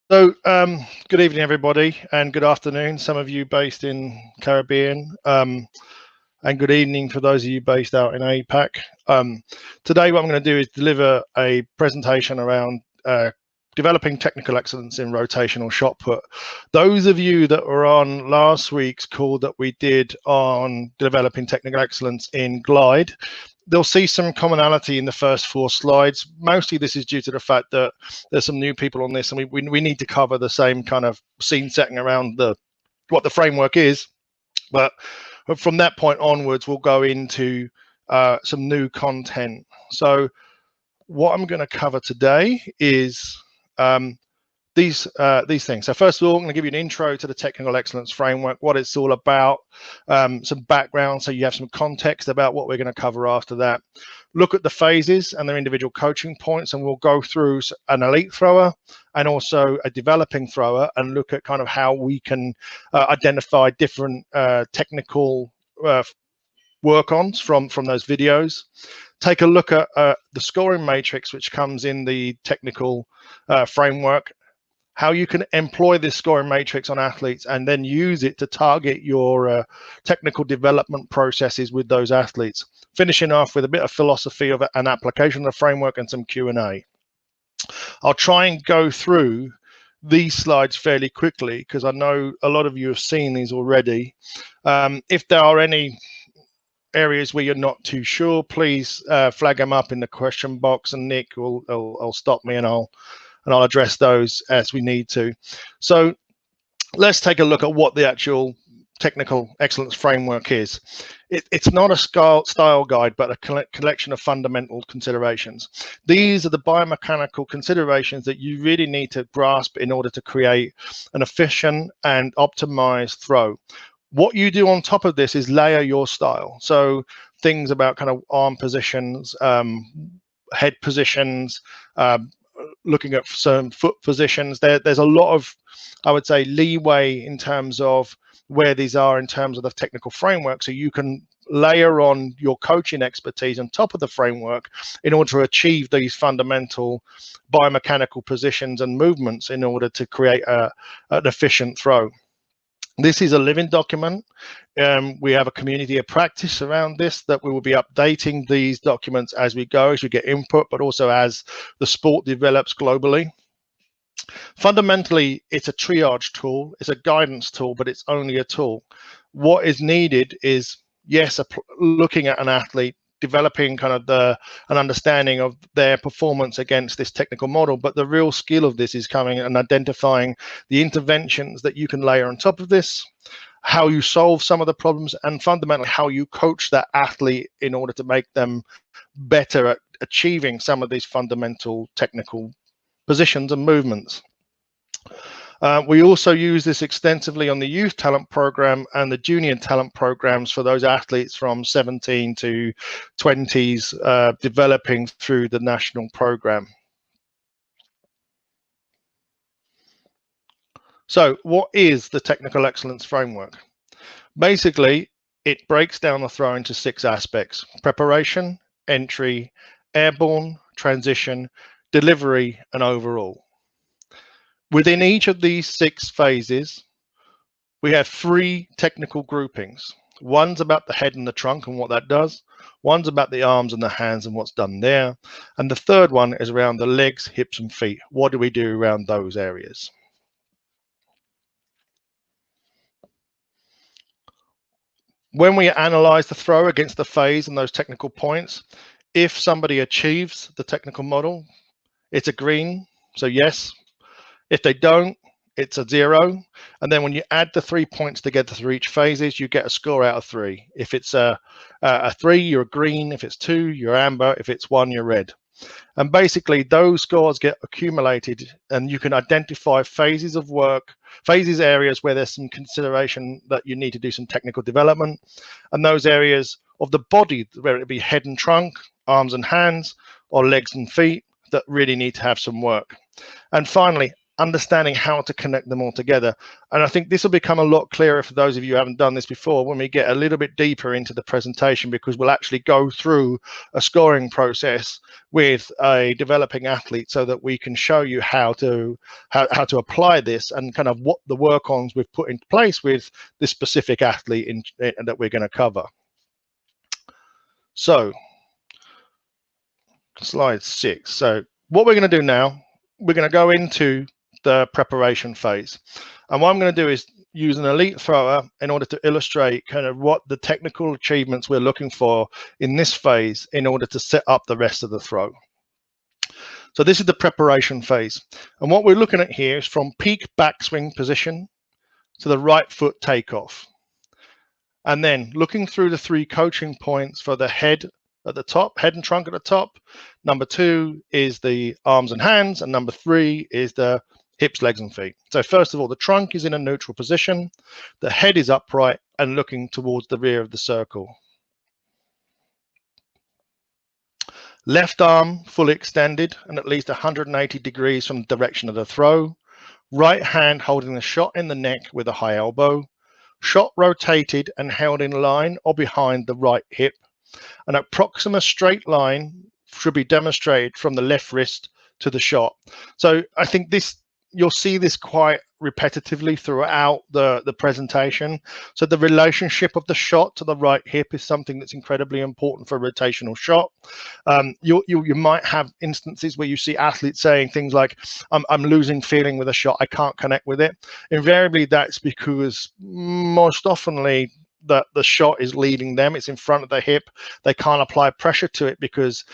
Good evening, everybody, and good afternoon. Some of you based in Caribbean, and good evening for those of you based out in APAC. Today, what I'm going to do is deliver a presentation around developing technical excellence in rotational shot put. Those of you that were on last week's call that we did on developing technical excellence in glide, they'll see some commonality in the first 4 slides. Mostly this is due to the fact that there's some new people on this, and we need to cover the same kind of scene setting around what the framework is. But from that point onwards, we'll go into some new content. So what I'm going to cover today is these things. So first of all, I'm going to give you an intro to the technical excellence framework, what it's all about, some background so you have some context about what we're going to cover after that. Look at the phases and their individual coaching points, and we'll go through an elite thrower and also a developing thrower and look at kind of how we can identify different technical work-ons from those videos. Take a look at the scoring matrix which comes in the technical framework, how you can employ this scoring matrix on athletes and then use it to target your technical development processes with those athletes. Finishing off with a bit of philosophy of an application of the framework and some Q&A. I'll try and go through these slides fairly quickly because I know a lot of you have seen these already. If there are any areas where you're not too sure, please flag them up in the question box, and Nick will stop me and I'll address those as we need to. So let's take a look at what the actual technical excellence framework is. It's not a style guide, but a collection of fundamental considerations. These are the biomechanical considerations that you really need to grasp in order to create an efficient and optimized throw. What you do on top of this is layer your style. So things about kind of arm positions, head positions, looking at certain foot positions. There's a lot of, I would say, leeway in terms of where these are in terms of the technical framework, so you can layer on your coaching expertise on top of the framework in order to achieve these fundamental biomechanical positions and movements in order to create an efficient throw. This is a living document. We have a community of practice around this that we will be updating these documents as we go, as we get input, but also as the sport develops globally. Fundamentally, it's a triage tool, it's a guidance tool, but it's only a tool. What is needed is, yes, looking at an athlete, developing kind of an understanding of their performance against this technical model, but the real skill of this is coming and identifying the interventions that you can layer on top of this, how you solve some of the problems, and fundamentally how you coach that athlete in order to make them better at achieving some of these fundamental technical positions and movements. We also use this extensively on the youth talent program and the junior talent programs for those athletes from 17 to 20s, developing through the national program. So what is the technical excellence framework? Basically, it breaks down the throw into 6 aspects: preparation, entry, airborne, transition, delivery, and overall. Within each of these 6 phases, we have 3 technical groupings. One's about the head and the trunk and what that does. One's about the arms and the hands and what's done there. And the third one is around the legs, hips, and feet. What do we do around those areas? When we analyze the throw against the phase and those technical points, if somebody achieves the technical model, it's a green, so yes. If they don't, it's a 0. And then when you add the 3 points together for each phases, you get a score out of 3. If it's a 3, you're green. If it's 2, you're amber. If it's 1, you're red. And basically those scores get accumulated, and you can identify phases of work, phases areas where there's some consideration that you need to do some technical development, and those areas of the body, whether it be head and trunk, arms and hands, or legs and feet, that really need to have some work. And finally, understanding how to connect them all together. And I think this will become a lot clearer for those of you who haven't done this before when we get a little bit deeper into the presentation, because we'll actually go through a scoring process with a developing athlete so that we can show you how to apply this and kind of what the work-ons we've put into place with this specific athlete that we're going to cover. So slide 6. So what we're going to do now, we're going to go into the preparation phase. And what I'm going to do is use an elite thrower in order to illustrate kind of what the technical achievements we're looking for in this phase in order to set up the rest of the throw. So this is the preparation phase. And what we're looking at here is from peak backswing position to the right foot takeoff. And then looking through the 3 coaching points for the head at the top, head and trunk at the top. Number 2 is the arms and hands, and number 3 is the hips, legs, and feet. So first of all, the trunk is in a neutral position, the head is upright and looking towards the rear of the circle. Left arm fully extended and at least 180 degrees from the direction of the throw. Right hand holding the shot in the neck with a high elbow. Shot rotated and held in line or behind the right hip. An approximate straight line should be demonstrated from the left wrist to the shot. So I think this, you'll see this quite repetitively throughout the presentation. So the relationship of the shot to the right hip is something that's incredibly important for a rotational shot. You might have instances where you see athletes saying things like, I'm losing feeling with a shot, I can't connect with it. Invariably, that's because most oftenly the shot is leading them, it's in front of the hip, they can't apply pressure to it because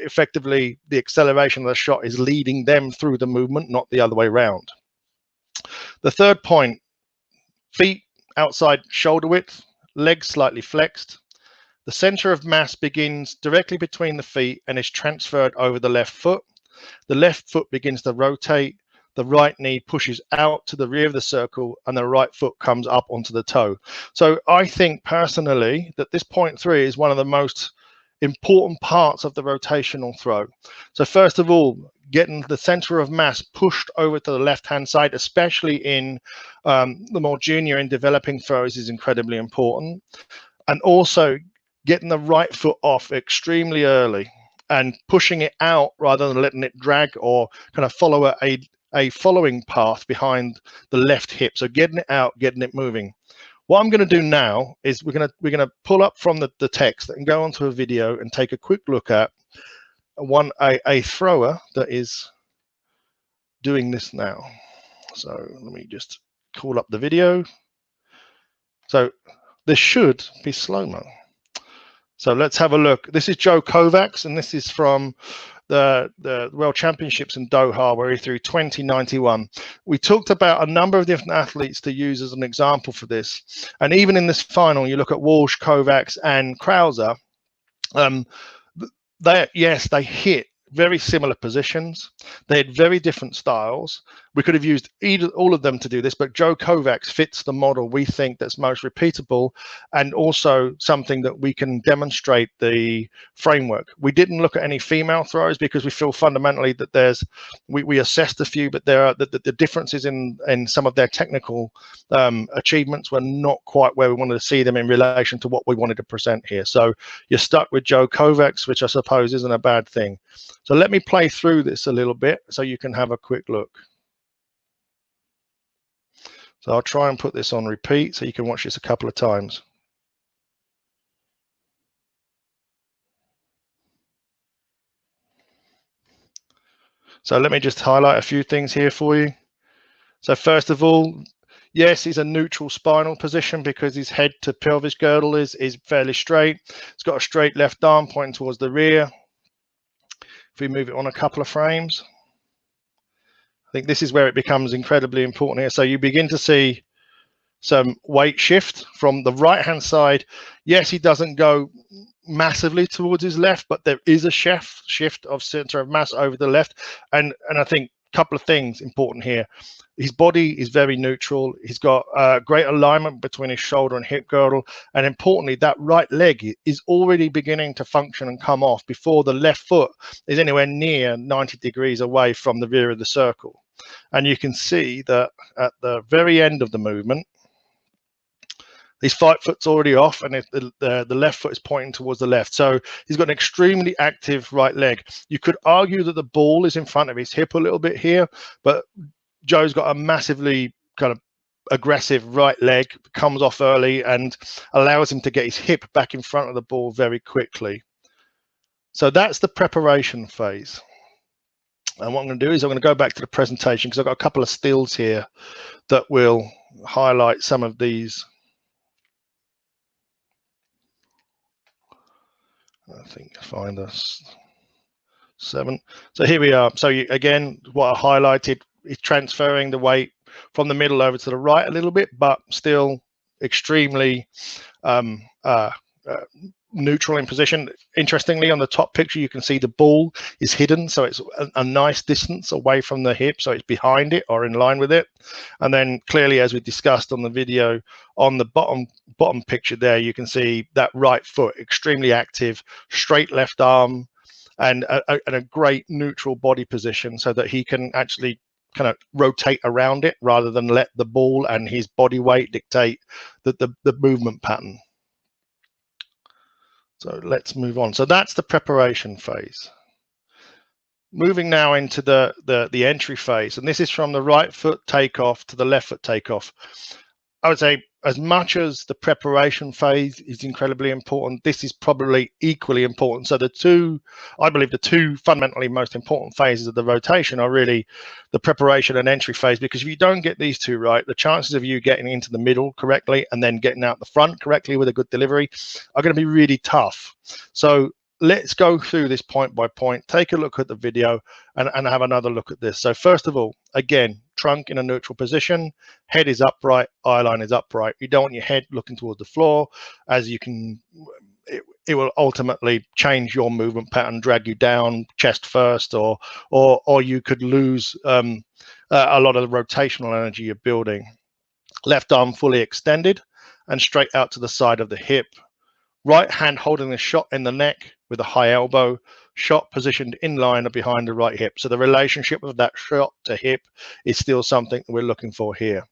effectively the acceleration of the shot is leading them through the movement, not the other way around. The third point, feet outside shoulder width, legs slightly flexed. The center of mass begins directly between the feet and is transferred over the left foot. The left foot begins to rotate. The right knee pushes out to the rear of the circle and the right foot comes up onto the toe. So I think personally that this point 3 is one of the most important parts of the rotational throw. So first of all, getting the center of mass pushed over to the left-hand side, especially in the more junior and developing throws, is incredibly important. And also getting the right foot off extremely early and pushing it out rather than letting it drag or kind of follow a following path behind the left hip. So getting it out, getting it moving. What I'm going to do now is we're going to pull up from the text and go onto a video and take a quick look at a thrower that is doing this now. So let me just call up the video. So this should be slow-mo. So let's have a look. This is Joe Kovacs, and this is from the World Championships in Doha, where he threw 2091. We talked about a number of different athletes to use as an example for this. And even in this final, you look at Walsh, Kovacs, and Krauser. They hit very similar positions. They had very different styles. We could have used all of them to do this, but Joe Kovacs fits the model we think that's most repeatable and also something that we can demonstrate the framework. We didn't look at any female throwers because we feel fundamentally that we assessed a few, but there are the differences in some of their technical achievements were not quite where we wanted to see them in relation to what we wanted to present here. So you're stuck with Joe Kovacs, which I suppose isn't a bad thing. So let me play through this a little bit so you can have a quick look. So I'll try and put this on repeat so you can watch this a couple of times. So let me just highlight a few things here for you. So first of all, yes, he's a neutral spinal position because his head to pelvis girdle is fairly straight. It's got a straight left arm pointing towards the rear. If we move it on a couple of frames, I think this is where it becomes incredibly important here. So you begin to see some weight shift from the right-hand side. Yes, he doesn't go massively towards his left, but there is a shift of center of mass over the left. And I think a couple of things important here. His body is very neutral. He's got great alignment between his shoulder and hip girdle. And importantly, that right leg is already beginning to function and come off before the left foot is anywhere near 90 degrees away from the rear of the circle. And you can see that at the very end of the movement, his right foot's already off, and the left foot is pointing towards the left. So he's got an extremely active right leg. You could argue that the ball is in front of his hip a little bit here, but Joe's got a massively kind of aggressive right leg, comes off early and allows him to get his hip back in front of the ball very quickly. So that's the preparation phase. And what I'm going to do is I'm going to go back to the presentation, because I've got a couple of stills here that will highlight some of these. I think find us 7. So here we are. So again, what I highlighted is transferring the weight from the middle over to the right a little bit, but still extremely neutral in position. Interestingly, on the top picture, you can see the ball is hidden, so it's a nice distance away from the hip, so it's behind it or in line with it. And then clearly, as we discussed on the video, on the bottom picture there, you can see that right foot extremely active, straight left arm, and a great neutral body position, so that he can actually kind of rotate around it rather than let the ball and his body weight dictate the movement pattern. So let's move on. So that's the preparation phase. Moving now into the entry phase, and this is from the right foot takeoff to the left foot takeoff. I would say as much as the preparation phase is incredibly important, this is probably equally important. So I believe the two fundamentally most important phases of the rotation are really the preparation and entry phase, because if you don't get these two right, the chances of you getting into the middle correctly and then getting out the front correctly with a good delivery are going to be really tough. So let's go through this point by point, take a look at the video and have another look at this. So first of all, again, trunk in a neutral position, head is upright, eye line is upright. You don't want your head looking towards the floor, as you can, it will ultimately change your movement pattern, drag you down chest first, or you could lose a lot of the rotational energy you're building. Left arm fully extended and straight out to the side of the hip. Right hand holding the shot in the neck with a high elbow, shot positioned in line or behind the right hip. So the relationship of that shot to hip is still something that we're looking for here.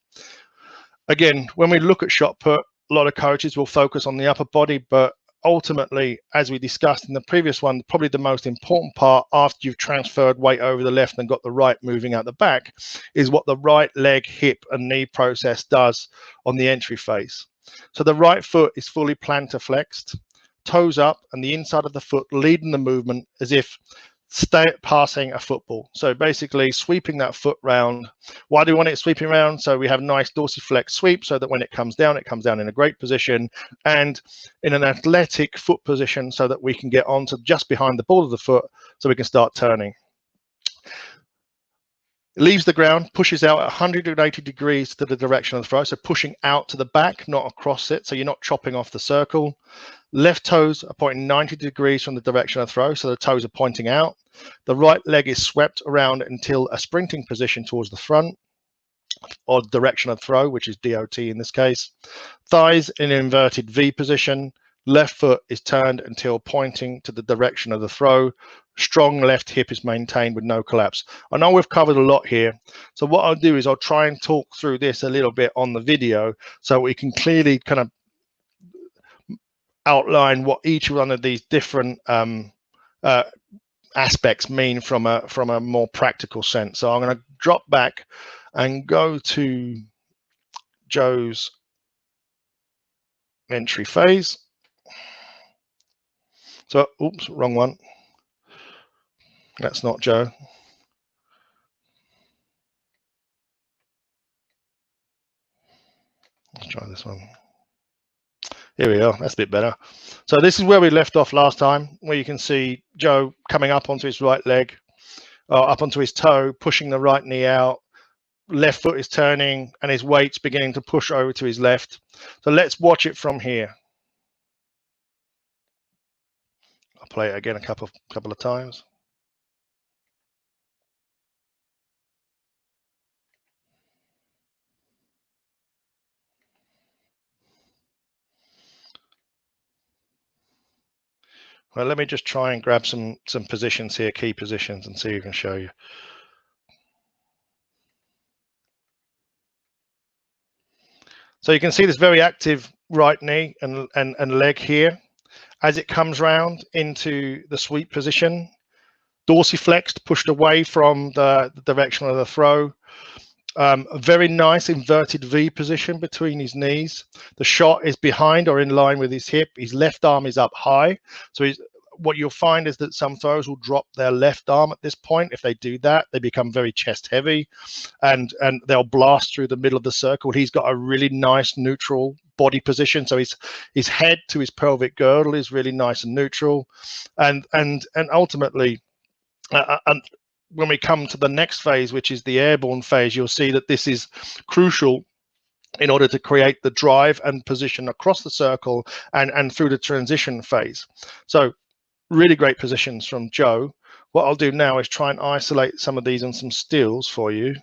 Again, when we look at shot put, a lot of coaches will focus on the upper body, but ultimately, as we discussed in the previous one, probably the most important part after you've transferred weight over the left and got the right moving out the back is what the right leg, hip and knee process does on the entry phase. So the right foot is fully plantar flexed, toes up, and the inside of the foot leading the movement as if passing a football. So basically sweeping that foot round. Why do we want it sweeping around? So we have nice dorsiflex sweep, so that when it comes down in a great position and in an athletic foot position, so that we can get onto just behind the ball of the foot so we can start turning. It leaves the ground, pushes out at 180 degrees to the direction of the throw, so pushing out to the back, not across it, so you're not chopping off the circle. Left toes are pointing 90 degrees from the direction of the throw, so the toes are pointing out. The right leg is swept around until a sprinting position towards the front, or direction of throw, which is DOT in this case. Thighs in an inverted V position. Left foot is turned until pointing to the direction of the throw. Strong left hip is maintained with no collapse. I know we've covered a lot here, so what I'll do is I'll try and talk through this a little bit on the video so we can clearly kind of outline what each one of these different aspects mean from a more practical sense. So I'm going to drop back and go to Joe's entry phase. So, oops, wrong one. That's not Joe. Let's try this one. Here we are. That's a bit better. So this is where we left off last time, where you can see Joe coming up onto his right leg, up onto his toe, pushing the right knee out. Left foot is turning and his weight's beginning to push over to his left. So let's watch it from here. I'll play it again a couple of times. Well, let me just try and grab some positions here, key positions, and see if I can show you. So you can see this very active right knee and leg here. As it comes round into the sweep position, dorsiflexed, pushed away from the direction of the throw. A very nice inverted V position between his knees. The shot is behind or in line with his hip. His left arm is up high. So what you'll find is that some throwers will drop their left arm at this point. If they do that, they become very chest heavy and they'll blast through the middle of the circle. He's got a really nice neutral body position. So his head to his pelvic girdle is really nice and neutral. And ultimately, and when we come to the next phase, which is the airborne phase, you'll see that this is crucial in order to create the drive and position across the circle and through the transition phase. So really great positions from Joe. What I'll do now is try and isolate some of these on some stills for you.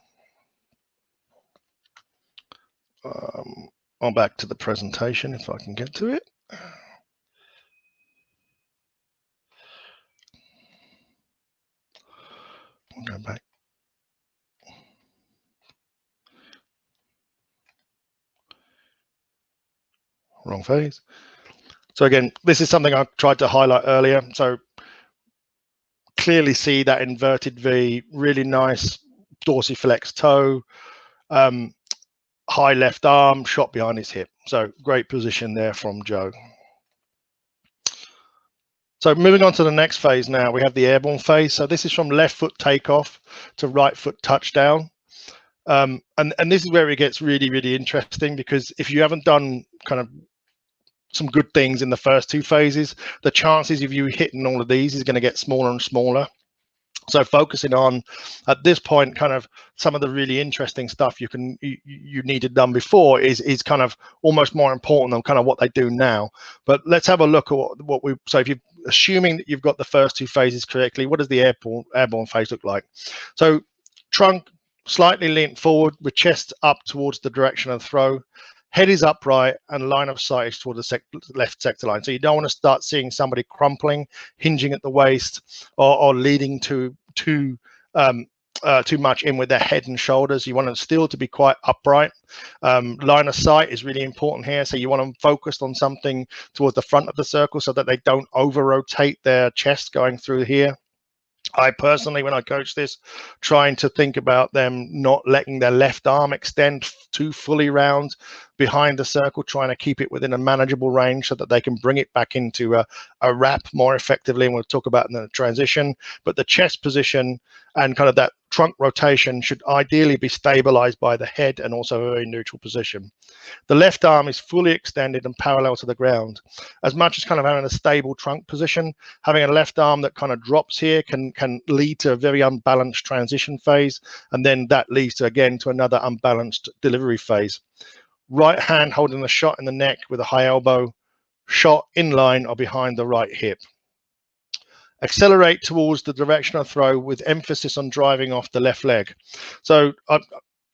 On back to the presentation if I can get to it. I'll go back. Wrong phase. So again, this is something I tried to highlight earlier. So clearly see that inverted V, really nice dorsiflex toe, high left arm, shot behind his hip. So great position there from Joe. So moving on to the next phase now, we have the airborne phase. So this is from left foot takeoff to right foot touchdown. And this is where it gets really, really interesting, because if you haven't done kind of some good things in the first two phases, the chances of you hitting all of these is going to get smaller and smaller. So focusing on at this point kind of some of the really interesting stuff you needed done before is kind of almost more important than kind of what they do now. But let's have a look at what we, so if you're assuming that you've got the first two phases correctly, what does the airborne phase look like? So trunk slightly leant forward with chest up towards the direction of the throw. Head is upright and line of sight is toward the left sector line. So you don't want to start seeing somebody crumpling, hinging at the waist, or leading too much in with their head and shoulders. You want them still to be quite upright. Line of sight is really important here. So you want them focused on something towards the front of the circle so that they don't over rotate their chest going through here. I personally, when I coach this, trying to think about them not letting their left arm extend too fully round behind the circle, trying to keep it within a manageable range so that they can bring it back into a wrap more effectively. And we'll talk about in the transition. But the chest position and kind of that trunk rotation should ideally be stabilized by the head and also a very neutral position. The left arm is fully extended and parallel to the ground. As much as kind of having a stable trunk position, having a left arm that kind of drops here can lead to a very unbalanced transition phase, and then that leads to, again, to another unbalanced delivery phase. Right hand holding the shot in the neck with a high elbow, shot in line or behind the right hip. Accelerate towards the direction of throw with emphasis on driving off the left leg. So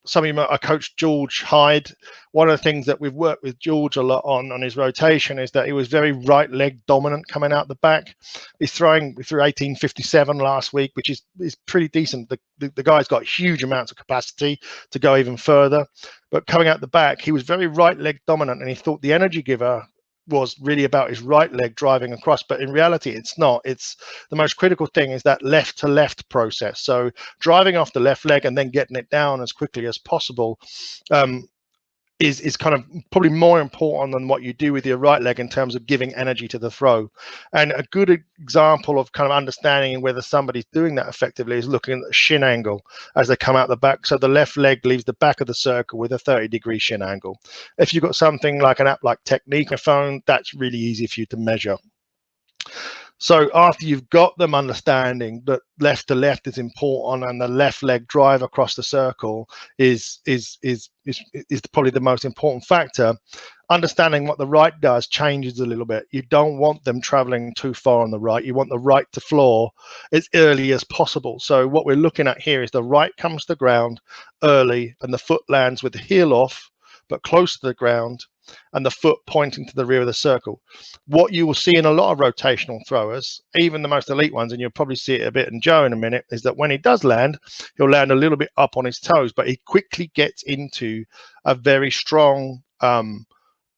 some of you might, I coached George Hyde. One of the things that we've worked with George a lot on his rotation is that he was very right leg dominant coming out the back. We threw 1857 last week, which is pretty decent. The guy's got huge amounts of capacity to go even further, but coming out the back, he was very right leg dominant, and he thought the energy giver was really about his right leg driving across, but in reality it's not. It's the most critical thing is that left to left process. So driving off the left leg and then getting it down as quickly as possible is kind of probably more important than what you do with your right leg in terms of giving energy to the throw. And a good example of kind of understanding whether somebody's doing that effectively is looking at the shin angle as they come out the back. So the left leg leaves the back of the circle with a 30-degree shin angle. If you've got something like an app like Technique on phone, that's really easy for you to measure. So after you've got them understanding that left to left is important and the left leg drive across the circle is probably the most important factor, understanding what the right does changes a little bit. You don't want them traveling too far on the right. You want the right to floor as early as possible. So what we're looking at here is the right comes to the ground early and the foot lands with the heel off, but close to the ground, and the foot pointing to the rear of the circle. What you will see in a lot of rotational throwers, even the most elite ones, and you'll probably see it a bit in Joe in a minute, is that when he does land, he'll land a little bit up on his toes, but he quickly gets into a very strong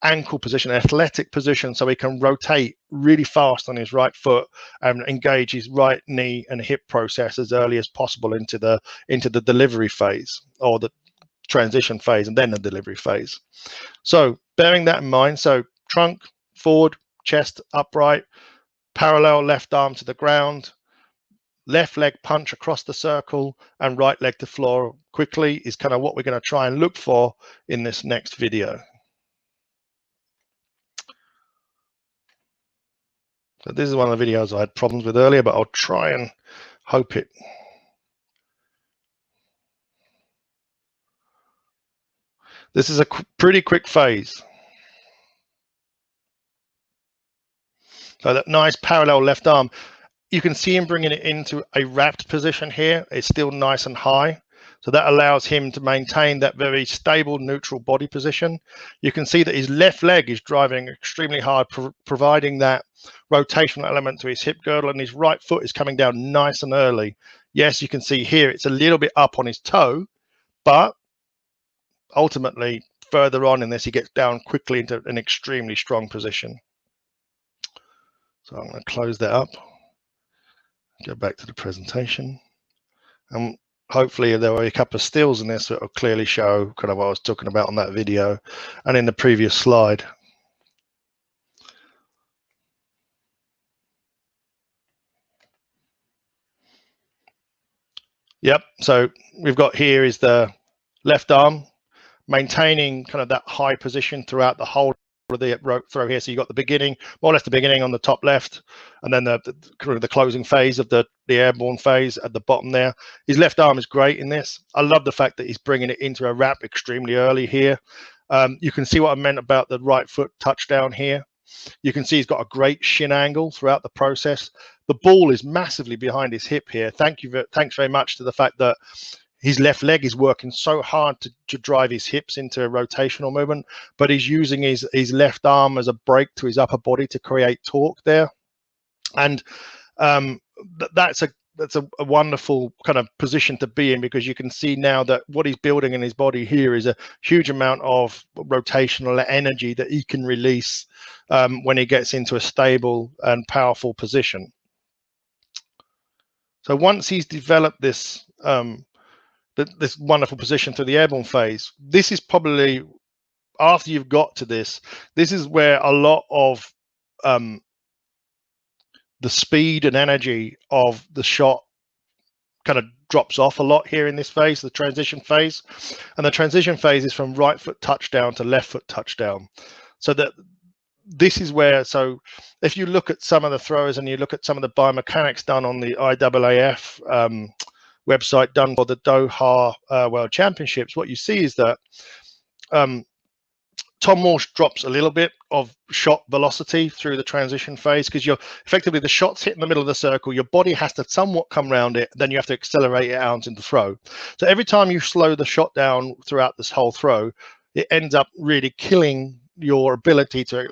ankle position, athletic position, so he can rotate really fast on his right foot and engage his right knee and hip process as early as possible into the delivery phase, or the transition phase, and then the delivery phase. So bearing that in mind, so trunk forward, chest upright, parallel left arm to the ground, left leg punch across the circle, and right leg to floor quickly is kind of what we're going to try and look for in this next video. So this is one of the videos I had problems with earlier, but I'll try and hope it. This is a pretty quick phase. So that nice parallel left arm, you can see him bringing it into a wrapped position here. It's still nice and high. So that allows him to maintain that very stable neutral body position. You can see that his left leg is driving extremely hard, providing that rotational element to his hip girdle, and his right foot is coming down nice and early. Yes, you can see here it's a little bit up on his toe, but ultimately further on in this, he gets down quickly into an extremely strong position. So I'm going to close that up, go back to the presentation, and hopefully there were a couple of stills in this that will clearly show kind of what I was talking about on that video and in the previous slide. Yep, so we've got here is the left arm maintaining kind of that high position throughout the whole of the rope throw here. So you got the beginning, more or less the beginning on the top left, and then the closing phase of the airborne phase at the bottom there. His left arm is great in this. I love the fact that he's bringing it into a wrap extremely early here. You can see what I meant about the right foot touchdown here. You can see he's got a great shin angle throughout the process. The ball is massively behind his hip here. Thanks very much to the fact that his left leg is working so hard to drive his hips into a rotational movement, but he's using his left arm as a brake to his upper body to create torque there. And that's a wonderful kind of position to be in, because you can see now that what he's building in his body here is a huge amount of rotational energy that he can release when he gets into a stable and powerful position. So once he's developed this this wonderful position through the airborne phase, this is probably, after you've got to this is where a lot of the speed and energy of the shot kind of drops off a lot here in this phase, the transition phase. And the transition phase is from right foot touchdown to left foot touchdown. So that this is where, so if you look at some of the throwers and you look at some of the biomechanics done on the IAAF website done for the Doha World Championships, what you see is that Tom Walsh drops a little bit of shot velocity through the transition phase, because you're effectively, the shot's hit in the middle of the circle, your body has to somewhat come around it, then you have to accelerate it out into throw. So every time you slow the shot down throughout this whole throw, it ends up really killing your ability to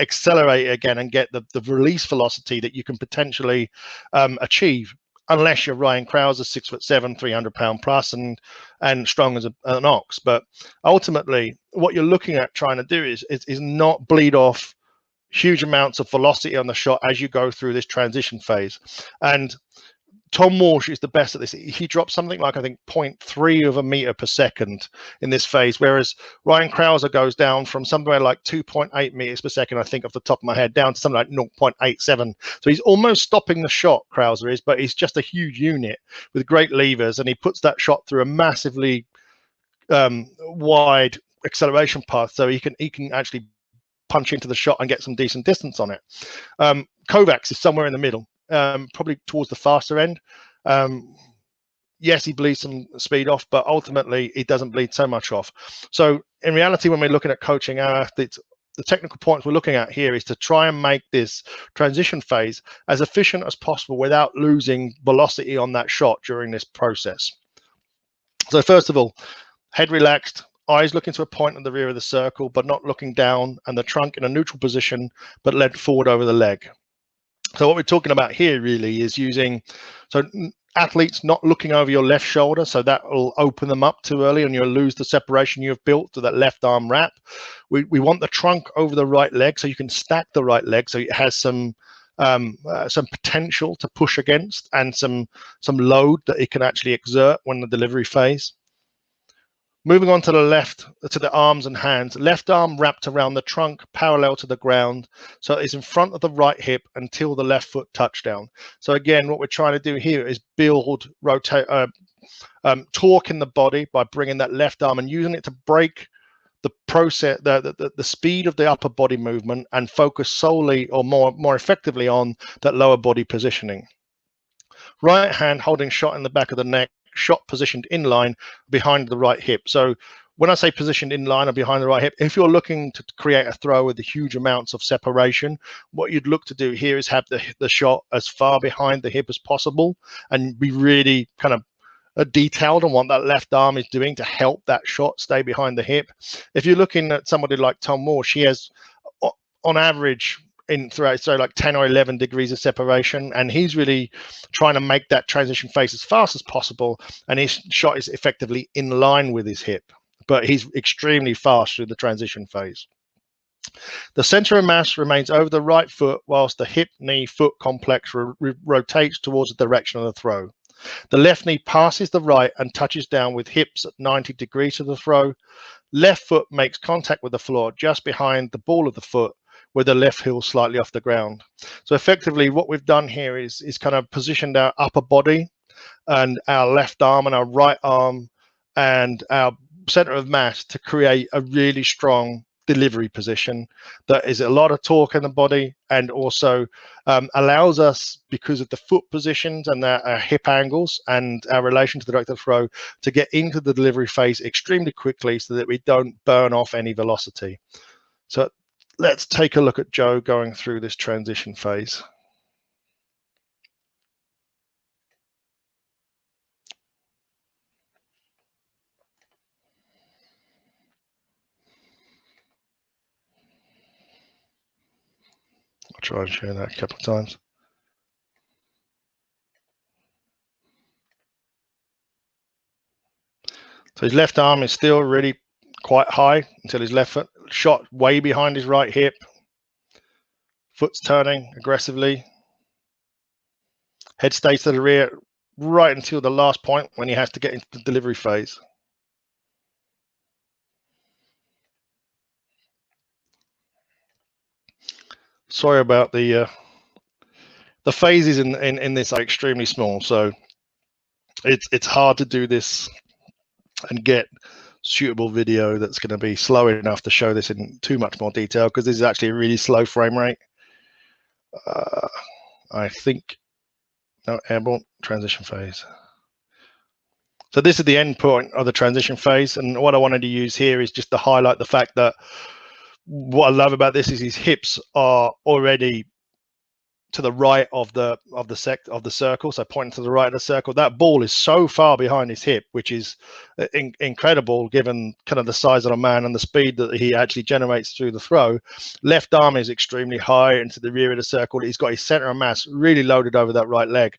accelerate again and get the release velocity that you can potentially achieve, unless you're Ryan Krauser, 6'7", 300-pound plus, and strong as an ox. But ultimately, what you're looking at trying to do is not bleed off huge amounts of velocity on the shot as you go through this transition phase. And Tom Walsh is the best at this. He drops something like, I think, 0.3 of a meter per second in this phase, whereas Ryan Krauser goes down from somewhere like 2.8 meters per second, I think off the top of my head, down to something like 0.87. So he's almost stopping the shot, Krauser is, but he's just a huge unit with great levers, and he puts that shot through a massively wide acceleration path, so he can actually punch into the shot and get some decent distance on it. Kovacs is somewhere in the middle. Probably towards the faster end. Yes, he bleeds some speed off, but ultimately he doesn't bleed so much off. So in reality, when we're looking at coaching our athletes, the technical points we're looking at here is to try and make this transition phase as efficient as possible without losing velocity on that shot during this process. So first of all, head relaxed, eyes looking to a point at the rear of the circle, but not looking down, and the trunk in a neutral position, but led forward over the leg. So what we're talking about here really is using, so athletes not looking over your left shoulder, so that will open them up too early and you'll lose the separation you've built to that left arm wrap. We want the trunk over the right leg so you can stack the right leg so it has some potential to push against and some load that it can actually exert when the delivery phase. Moving on to the left, to the arms and hands, left arm wrapped around the trunk parallel to the ground. So it's in front of the right hip until the left foot touchdown. So again, what we're trying to do here is build torque in the body by bringing that left arm and using it to break the process, the speed of the upper body movement and focus solely or more effectively on that lower body positioning. Right hand holding shot in the back of the neck, shot positioned in line behind the right hip. So when I say positioned in line or behind the right hip, if you're looking to create a throw with the huge amounts of separation, what you'd look to do here is have the shot as far behind the hip as possible and be really kind of detailed on what that left arm is doing to help that shot stay behind the hip. If you're looking at somebody like Tom Moore, she has on average throughout, so like 10 or 11 degrees of separation, and he's really trying to make that transition phase as fast as possible, and his shot is effectively in line with his hip, but he's extremely fast through the transition phase. The center of mass remains over the right foot whilst the hip knee foot complex rotates towards the direction of the throw. The left knee passes the right and touches down with hips at 90 degrees to the throw. Left foot makes contact with the floor just behind the ball of the foot, with the left heel slightly off the ground. So effectively what we've done here is kind of positioned our upper body and our left arm and our right arm and our center of mass to create a really strong delivery position that is a lot of torque in the body and also allows us, because of the foot positions and our hip angles and our relation to the directed throw, to get into the delivery phase extremely quickly so that we don't burn off any velocity. So let's take a look at Joe going through this transition phase. I'll try and share that a couple of times. So his left arm is still really quite high until his left foot shot way behind his right hip. Foot's turning aggressively. Head stays to the rear right until the last point when he has to get into the delivery phase. Sorry about the phases in this are extremely small, so it's hard to do this and get suitable video that's going to be slow enough to show this in too much more detail, because this is actually a really slow frame rate. I think no, airborne transition phase. So this is the end point of the transition phase, and what I wanted to use here is just to highlight the fact that what I love about this is his hips are already to the right of the circle, so pointing to the right of the circle. That ball is so far behind his hip, which is incredible given kind of the size of the man and the speed that he actually generates through the throw. Left arm is extremely high into the rear of the circle. He's got his center of mass really loaded over that right leg.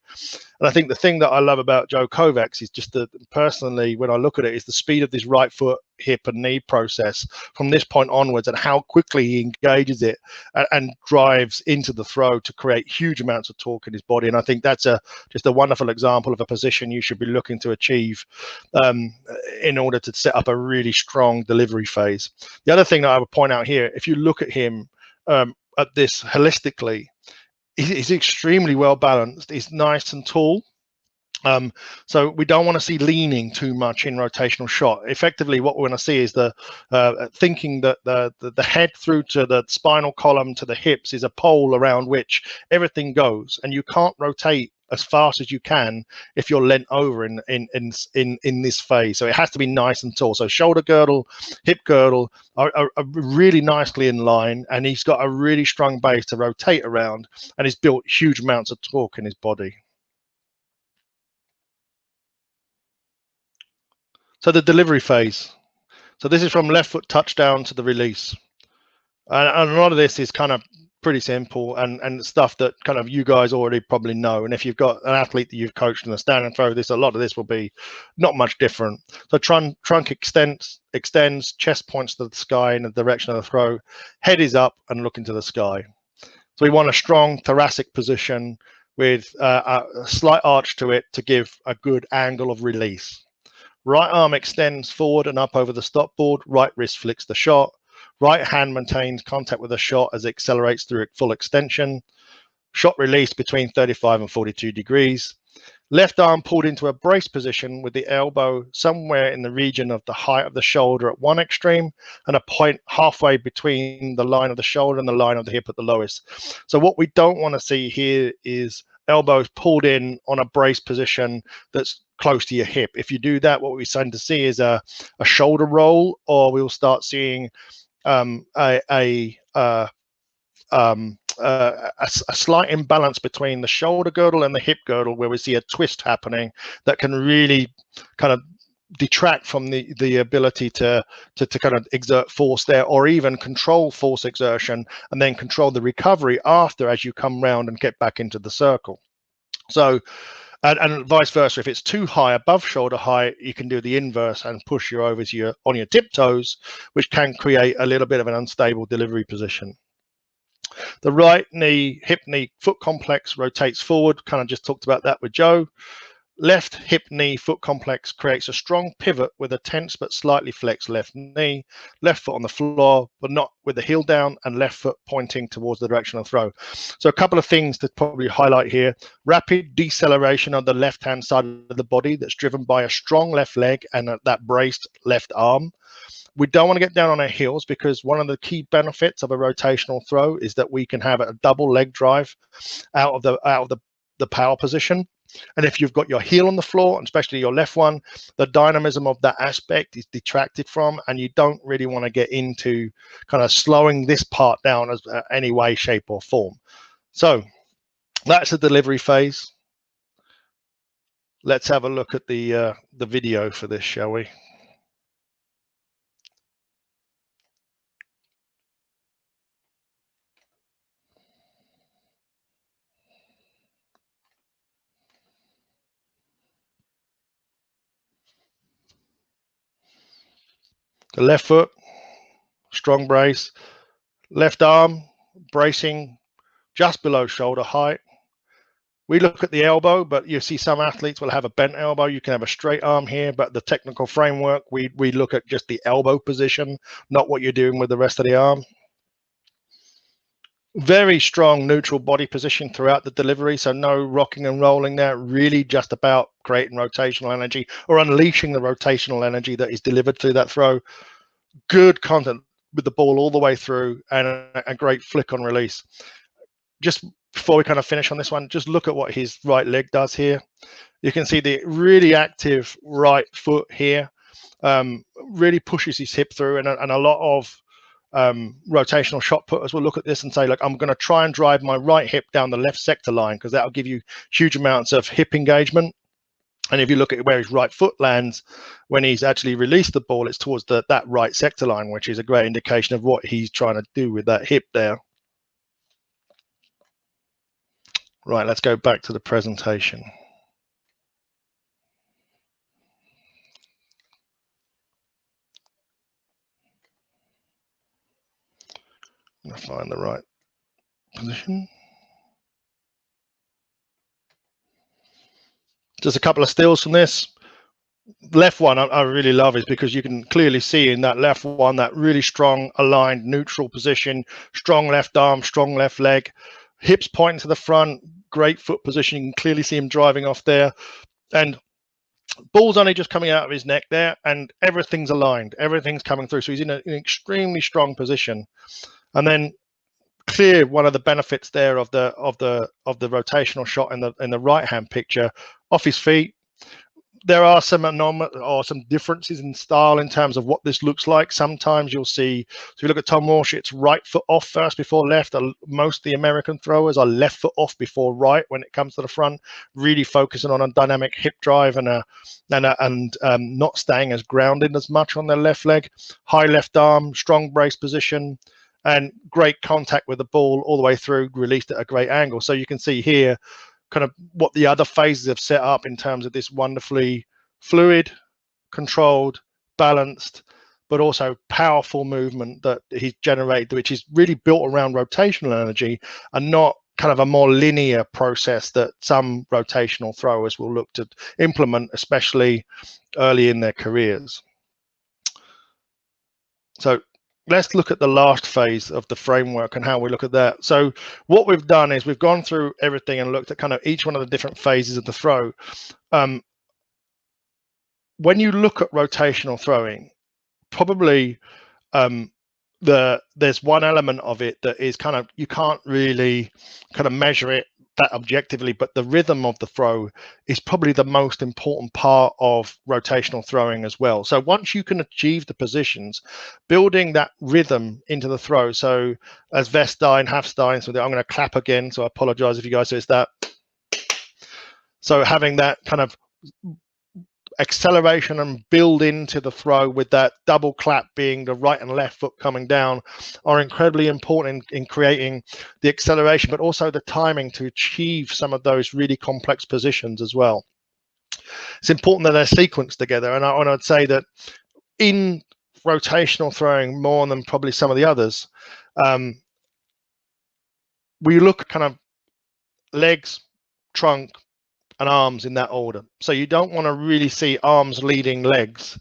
And I think the thing that I love about Joe Kovacs is just that, personally, when I look at it, is the speed of this right foot, hip and knee process from this point onwards, and how quickly he engages it and drives into the throw to create huge amounts of torque in his body. And I think that's just a wonderful example of a position you should be looking to achieve in order to set up a really strong delivery phase. The other thing that I would point out here, if you look at him at this holistically, he's extremely well balanced. He's nice and tall. So we don't want to see leaning too much in rotational shot. Effectively, what we're going to see is the thinking that the head through to the spinal column to the hips is a pole around which everything goes, and you can't rotate as fast as you can if you're leant over in this phase. So it has to be nice and tall. So shoulder girdle, hip girdle are really nicely in line, and he's got a really strong base to rotate around, and he's built huge amounts of torque in his body. So the delivery phase. So this is from left foot touchdown to the release. And a lot of this is kind of pretty simple and stuff that kind of you guys already probably know. And if you've got an athlete that you've coached in the stand and throw, a lot of this will be not much different. So trunk extends, chest points to the sky in the direction of the throw, head is up and looking to the sky. So we want a strong thoracic position with a slight arch to it to give a good angle of release. Right arm extends forward and up over the stop board, right wrist flicks the shot. Right hand maintains contact with the shot as it accelerates through full extension. Shot release between 35 and 42 degrees. Left arm pulled into a brace position with the elbow somewhere in the region of the height of the shoulder at one extreme and a point halfway between the line of the shoulder and the line of the hip at the lowest. So what we don't want to see here is elbows pulled in on a brace position that's close to your hip. If you do that, what we tend to see is a shoulder roll, or we'll start seeing a slight imbalance between the shoulder girdle and the hip girdle, where we see a twist happening that can really kind of detract from the ability to kind of exert force there, or even control force exertion and then control the recovery after as you come round and get back into the circle. So and vice versa, if it's too high above shoulder height, you can do the inverse and push you over to on your tiptoes, which can create a little bit of an unstable delivery position. The right knee, hip knee foot complex rotates forward. Kind of just talked about that with Joe. Left hip knee foot complex creates a strong pivot with a tense but slightly flexed left knee, left foot on the floor, but not with the heel down, and left foot pointing towards the direction of throw. So a couple of things to probably highlight here. Rapid deceleration of the left-hand side of the body that's driven by a strong left leg and that braced left arm. We don't want to get down on our heels, because one of the key benefits of a rotational throw is that we can have a double leg drive out of the power position. And if you've got your heel on the floor, and especially your left one, the dynamism of that aspect is detracted from, and you don't really want to get into kind of slowing this part down as any way, shape or form. So that's the delivery phase. Let's have a look at the video for this, shall we? The left foot, strong brace, left arm bracing just below shoulder height. We look at the elbow, but you see some athletes will have a bent elbow. You can have a straight arm here, but the technical framework, we look at just the elbow position, not what you're doing with the rest of the arm. Very strong neutral body position throughout the delivery, so no rocking and rolling there, really just about creating rotational energy or unleashing the rotational energy that is delivered through that throw. Good contact with the ball all the way through, and a great flick on release. Just before we kind of finish on this one, just look at what his right leg does here. You can see the really active right foot here, really pushes his hip through, and a lot of rotational shot putters will look at this and say, look, I'm going to try and drive my right hip down the left sector line, because that'll give you huge amounts of hip engagement. And if you look at where his right foot lands when he's actually released the ball, it's towards that right sector line, which is a great indication of what he's trying to do with that hip there. Right, let's go back to the presentation. I'm going to find the right position. Just a couple of stills from this. Left one I really love is because you can clearly see in that left one that really strong aligned neutral position, strong left arm, strong left leg, hips pointing to the front, great foot position. You can clearly see him driving off there, and ball's only just coming out of his neck there, and everything's aligned, everything's coming through. So he's in an extremely strong position. And then clear one of the benefits there of the rotational shot in the right hand picture, off his feet. There are some differences in style in terms of what this looks like. Sometimes you'll see, so if you look at Tom Walsh, it's right foot off first before left. Most of the American throwers are left foot off before right when it comes to the front, really focusing on a dynamic hip drive and not staying as grounded as much on their left leg. High left arm, strong brace position, and great contact with the ball all the way through, released at a great angle. So you can see here kind of what the other phases have set up in terms of this wonderfully fluid, controlled, balanced, but also powerful movement that he's generated, which is really built around rotational energy and not kind of a more linear process that some rotational throwers will look to implement, especially early in their careers. So let's look at the last phase of the framework and how we look at that. So what we've done is we've gone through everything and looked at kind of each one of the different phases of the throw. When you look at rotational throwing, probably there's one element of it that is kind of, you can't really kind of measure it that objectively, but the rhythm of the throw is probably the most important part of rotational throwing as well. So once you can achieve the positions, building that rhythm into the throw. So as Vestein, Hafstein, so I'm going to clap again, so I apologize if you guys, so it's that. So having that kind of acceleration and build into the throw with that double clap being the right and left foot coming down are incredibly important in creating the acceleration, but also the timing to achieve some of those really complex positions as well. It's important that they're sequenced together, and I'd say that in rotational throwing more than probably some of the others, we look at kind of legs, trunk, and arms in that order. So you don't want to really see arms leading legs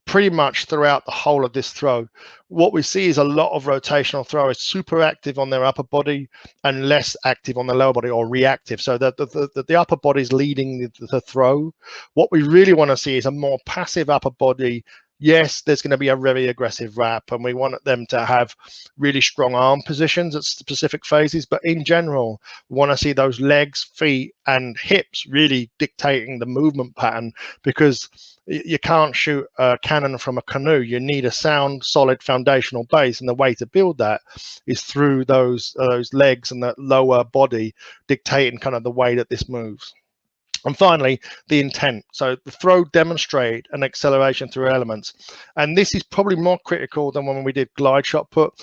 pretty much throughout the whole of this throw. What we see is a lot of rotational throwers super active on their upper body and less active on the lower body, or reactive. So the upper body is leading the throw. What we really want to see is a more passive upper body. Yes, there's going to be a very aggressive wrap, and we want them to have really strong arm positions at specific phases. But in general, we want to see those legs, feet, and hips really dictating the movement pattern, because you can't shoot a cannon from a canoe. You need a sound, solid foundational base, and the way to build that is through those legs and that lower body dictating kind of the way that this moves. And finally, the intent. So the throw demonstrate an acceleration through elements. And this is probably more critical than when we did glide shot put.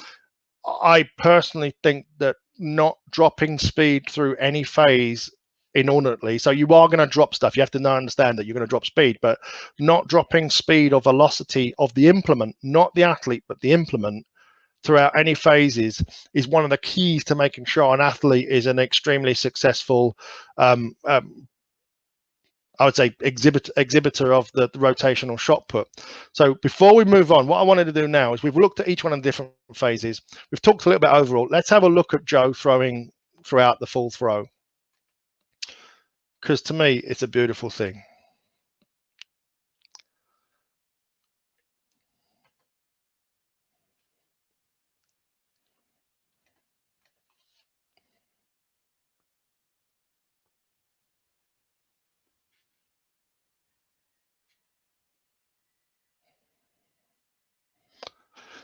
I personally think that not dropping speed through any phase inordinately. So you are going to drop stuff. You have to understand that you're going to drop speed, but not dropping speed or velocity of the implement, not the athlete, but the implement, throughout any phases is one of the keys to making sure an athlete is an extremely successful I would say exhibitor of the rotational shot put. So before we move on, what I wanted to do now is we've looked at each one of the different phases. We've talked a little bit overall. Let's have a look at Joe throwing throughout the full throw, because to me, it's a beautiful thing.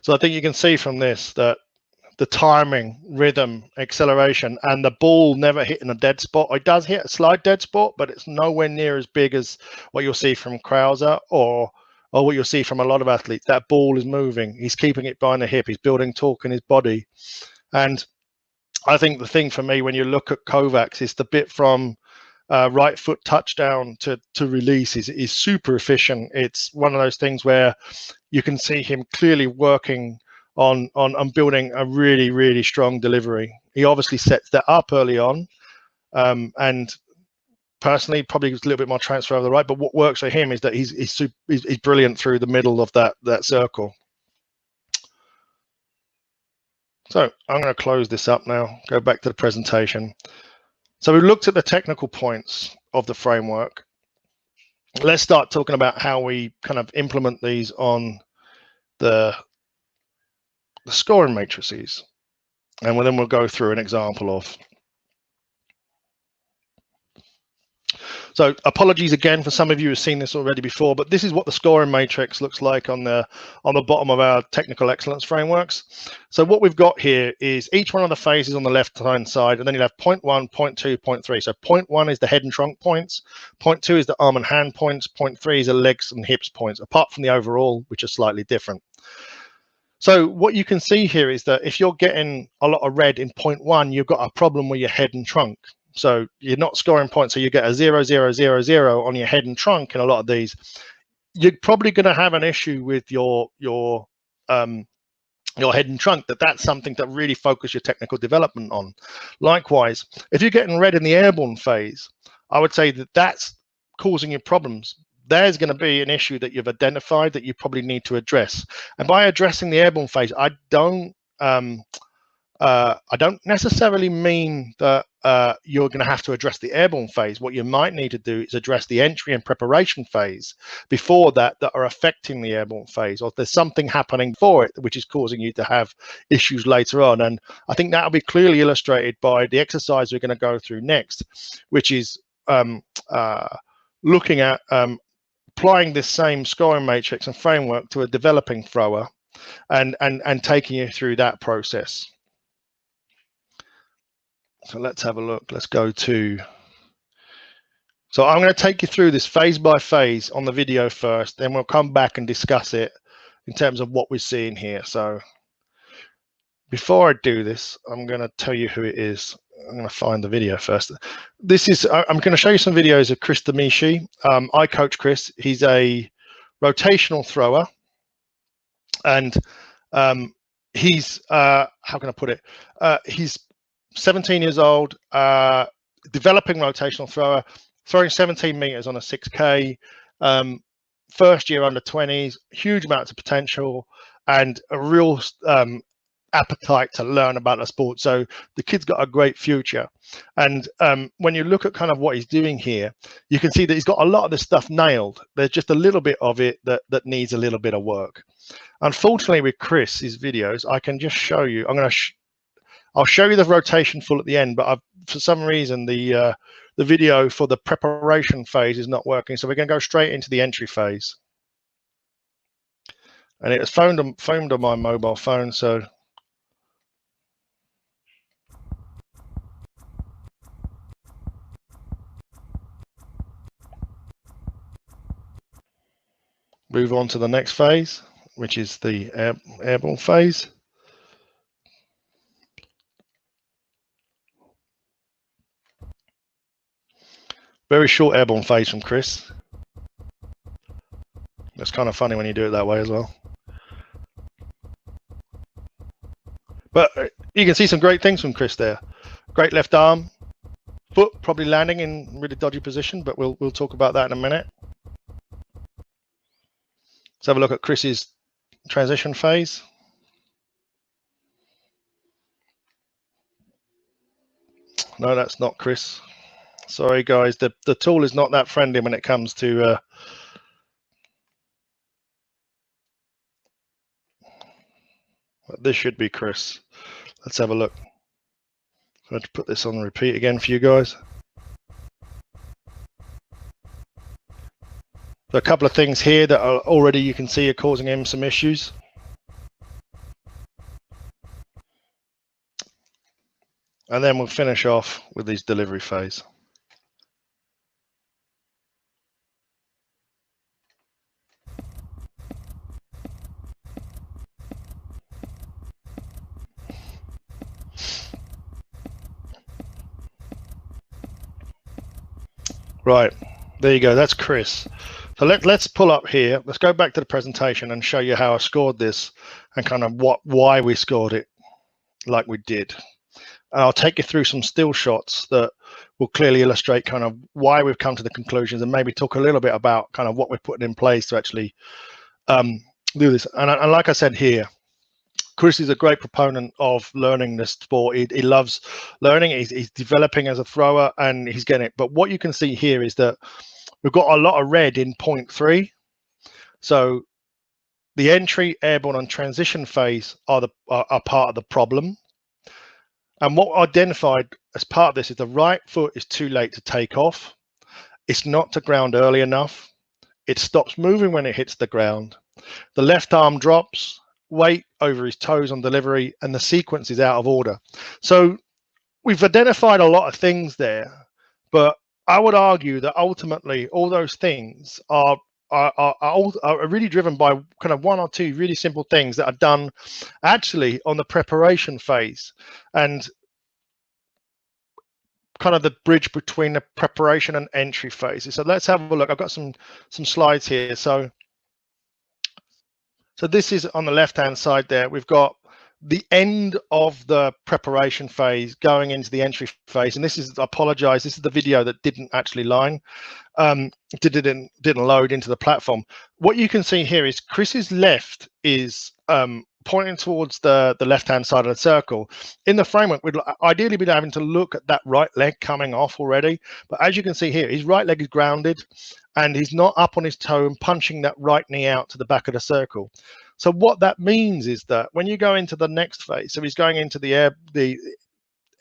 So I think you can see from this that the timing, rhythm, acceleration, and the ball never hitting a dead spot. It does hit a slight dead spot, but it's nowhere near as big as what you'll see from Krauser or what you'll see from a lot of athletes. That ball is moving. He's keeping it behind the hip. He's building torque in his body. And I think the thing for me when you look at Kovacs is the bit from right foot touchdown to release is super efficient. It's one of those things where you can see him clearly working on building a really, really strong delivery. He obviously sets that up early on, and personally probably was a little bit more transfer over the right, but what works for him is that he's brilliant through the middle of that circle. So I'm going to close this up now, go back to the presentation. So we looked at the technical points of the framework. Let's start talking about how we kind of implement these on the scoring matrices. And then we'll go through an example of. So apologies again for some of you who've seen this already before, but this is what the scoring matrix looks like on the bottom of our technical excellence frameworks. So what we've got here is each one of the phases on the left-hand side, and then you'll have point 1, point 2, point 3. So point 1 is the head and trunk points, point 2 is the arm and hand points, point 3 is the legs and hips points, apart from the overall, which are slightly different. So what you can see here is that if you're getting a lot of red in 0.1, you've got a problem with your head and trunk. So you're not scoring points, so you get a 0, 0, 0, 0 on your head and trunk in a lot of these. You're probably going to have an issue with your head and trunk. That's something to really focus your technical development on. Likewise, if you're getting red in the airborne phase, I would say that that's causing you problems. There's going to be an issue that you've identified that you probably need to address. And by addressing the airborne phase, I don't necessarily mean that you're going to have to address the airborne phase. What you might need to do is address the entry and preparation phase before that are affecting the airborne phase, or there's something happening for it which is causing you to have issues later on. And I think that'll be clearly illustrated by the exercise we're going to go through next, which is looking at applying this same scoring matrix and framework to a developing thrower and taking you through that process. So let's have a look. Let's go to, so I'm going to take you through this phase by phase on the video first, then we'll come back and discuss it in terms of what we're seeing here. So before I do this, I'm going to tell you who it is. I'm going to find the video first. This is, I'm going to show you some videos of Chris Demichi. I coach Chris. He's a rotational thrower, and he's, how can I put it? He's 17 years old, developing rotational thrower, throwing 17 meters on a 6K, first year under 20s, huge amounts of potential and a real appetite to learn about the sport. So the kid's got a great future. And when you look at kind of what he's doing here, you can see that he's got a lot of this stuff nailed. There's just a little bit of it that needs a little bit of work. Unfortunately, with Chris's videos, I can just show you, I'll show you the rotation full at the end, but for some reason the video for the preparation phase is not working. So we're going to go straight into the entry phase. And it was filmed on my mobile phone. So move on to the next phase, which is the airborne phase. Very short airborne phase from Chris. It's kind of funny when you do it that way as well. But you can see some great things from Chris there. Great left arm, foot probably landing in really dodgy position, but we'll talk about that in a minute. Let's have a look at Chris's transition phase. No, that's not Chris. Sorry guys, the tool is not that friendly when it comes to this should be Chris. Let's have a look. I'm going to put this on repeat again for you guys. So a couple of things here that are already you can see are causing him some issues. And then we'll finish off with his delivery phase. Right, there you go, that's Chris. So let's pull up here. Let's go back to the presentation and show you how I scored this and kind of why we scored it like we did. And I'll take you through some still shots that will clearly illustrate kind of why we've come to the conclusions and maybe talk a little bit about kind of what we're putting in place to actually do this. And like I said here, Chris is a great proponent of learning this sport. He loves learning. He's developing as a thrower and he's getting it. But what you can see here is that we've got a lot of red in 0.3. So the entry, airborne and transition phase are part of the problem. And what identified as part of this is the right foot is too late to take off. It's not to ground early enough. It stops moving when it hits the ground. The left arm drops, weight over his toes on delivery, and the sequence is out of order. So we've identified a lot of things there, but I would argue that ultimately all those things are are really driven by kind of one or two really simple things that are done actually on the preparation phase, and kind of the bridge between the preparation and entry phases. So let's have a look. I've got some slides here. So this is on the left hand side there. We've got the end of the preparation phase going into the entry phase, and this is, I apologize, this is the video that didn't actually line. Didn't load into the platform. What you can see here is Chris's left is pointing towards the left hand side of the circle. In the framework, we'd ideally be having to look at that right leg coming off already, but as you can see here, his right leg is grounded and he's not up on his toe and punching that right knee out to the back of the circle. So what that means is that when you go into the next phase, so he's going into the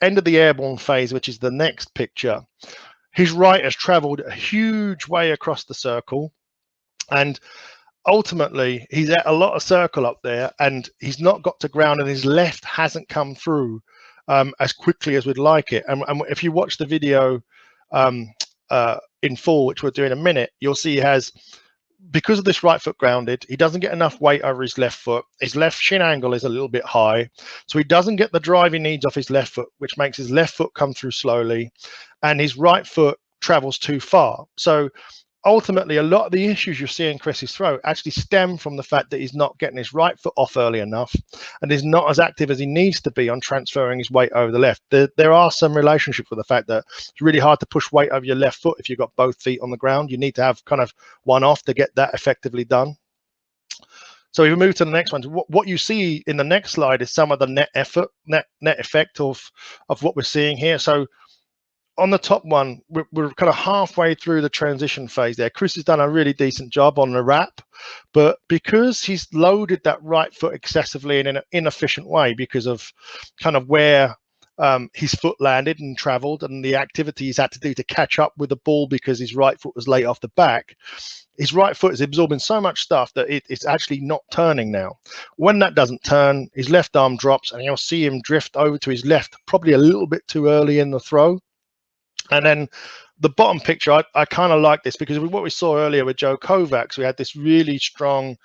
end of the airborne phase, which is the next picture, his right has traveled a huge way across the circle, and ultimately he's at a lot of circle up there and he's not got to ground, and his left hasn't come through as quickly as we'd like it. And if you watch the video in full, which we'll do in a minute, you'll see he has, because of this right foot grounded, he doesn't get enough weight over his left foot. His left shin angle is a little bit high, so he doesn't get the drive he needs off his left foot, which makes his left foot come through slowly, and his right foot travels too far. So ultimately, a lot of the issues you're seeing Chris's throw actually stem from the fact that he's not getting his right foot off early enough and is not as active as he needs to be on transferring his weight over the left. There are some relationships with the fact that it's really hard to push weight over your left foot if you've got both feet on the ground. You need to have kind of one off to get that effectively done. So if we move to the next one, what you see in the next slide is some of the net effect of what we're seeing here. So on the top one, we're kind of halfway through the transition phase there. Chris has done a really decent job on the wrap, but because he's loaded that right foot excessively in an inefficient way because of kind of where his foot landed and traveled and the activity he's had to do to catch up with the ball because his right foot was late off the back, his right foot is absorbing so much stuff that it's actually not turning now. When that doesn't turn, his left arm drops and you'll see him drift over to his left, probably a little bit too early in the throw. And then the bottom picture, I kind of like this because what we saw earlier with Joe Kovacs, we had this really strong,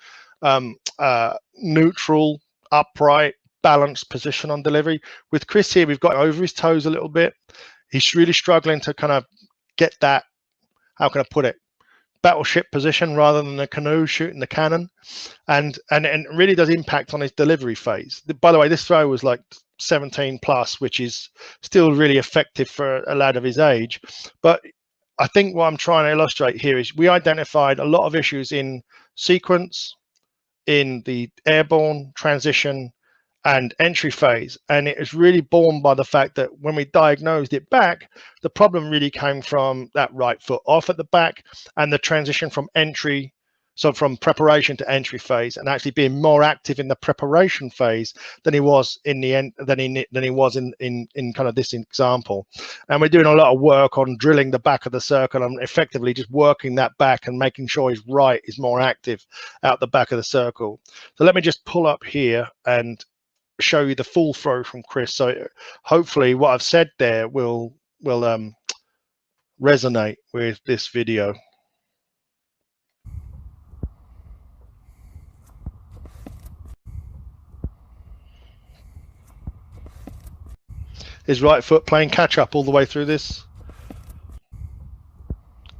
neutral, upright, balanced position on delivery. With Chris here, we've got over his toes a little bit. He's really struggling to kind of get that, how can I put it, battleship position rather than the canoe shooting the cannon, and it really does impact on his delivery phase. By the way, this throw was like 17 plus, which is still really effective for a lad of his age. But I think what I'm trying to illustrate here is we identified a lot of issues in sequence, in the airborne, transition, and entry phase, and it is really borne by the fact that when we diagnosed it back, the problem really came from that right foot off at the back and the transition from entry, so from preparation to entry phase, and actually being more active in the preparation phase than he was in the end, than he was in kind of this example. And we're doing a lot of work on drilling the back of the circle and effectively just working that back and making sure his right is more active out the back of the circle. So let me just pull up here and show you the full throw from Chris. So hopefully what I've said there will resonate with this video. His right foot playing catch up all the way through this.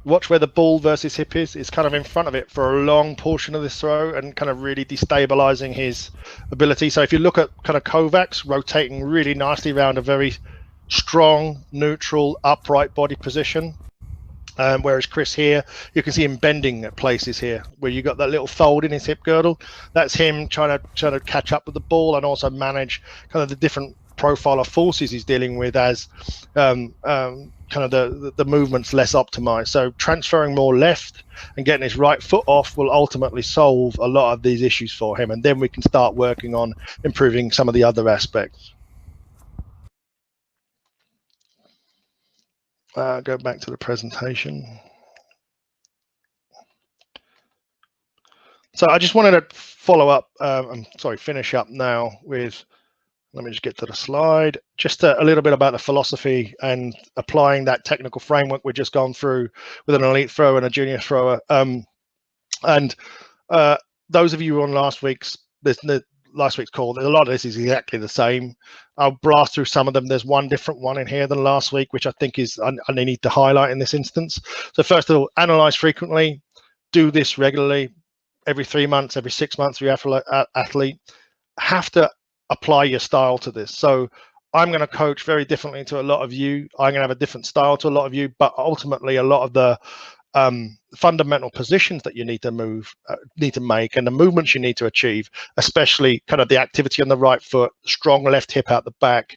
Watch where the ball versus hip is. It's kind of in front of it for a long portion of this throw and kind of really destabilizing his ability. So if you look at kind of Kovacs rotating really nicely around a very strong, neutral, upright body position. Whereas Chris here, you can see him bending at places here where you got that little fold in his hip girdle. That's him trying to catch up with the ball and also manage kind of the different profile of forces he's dealing with as kind of the movement's less optimized. So transferring more left and getting his right foot off will ultimately solve a lot of these issues for him, and then we can start working on improving some of the other aspects. Go back to the presentation. So I just wanted to follow up, finish up now with, let me just get to the slide, just a little bit about the philosophy and applying that technical framework we've just gone through with an elite thrower and a junior thrower. And those of you on last week's call, a lot of this is exactly the same. I'll blast through some of them. There's one different one in here than last week, which I think is I need to highlight in this instance. So first of all, analyze frequently, do this regularly, every 3 months, every 6 months for your athlete. Have to apply your style to this. So I'm going to coach very differently to a lot of you. I'm going to have a different style to a lot of you, but ultimately a lot of the fundamental positions that you need to make, and the movements you need to achieve, especially kind of the activity on the right foot, strong left hip out the back,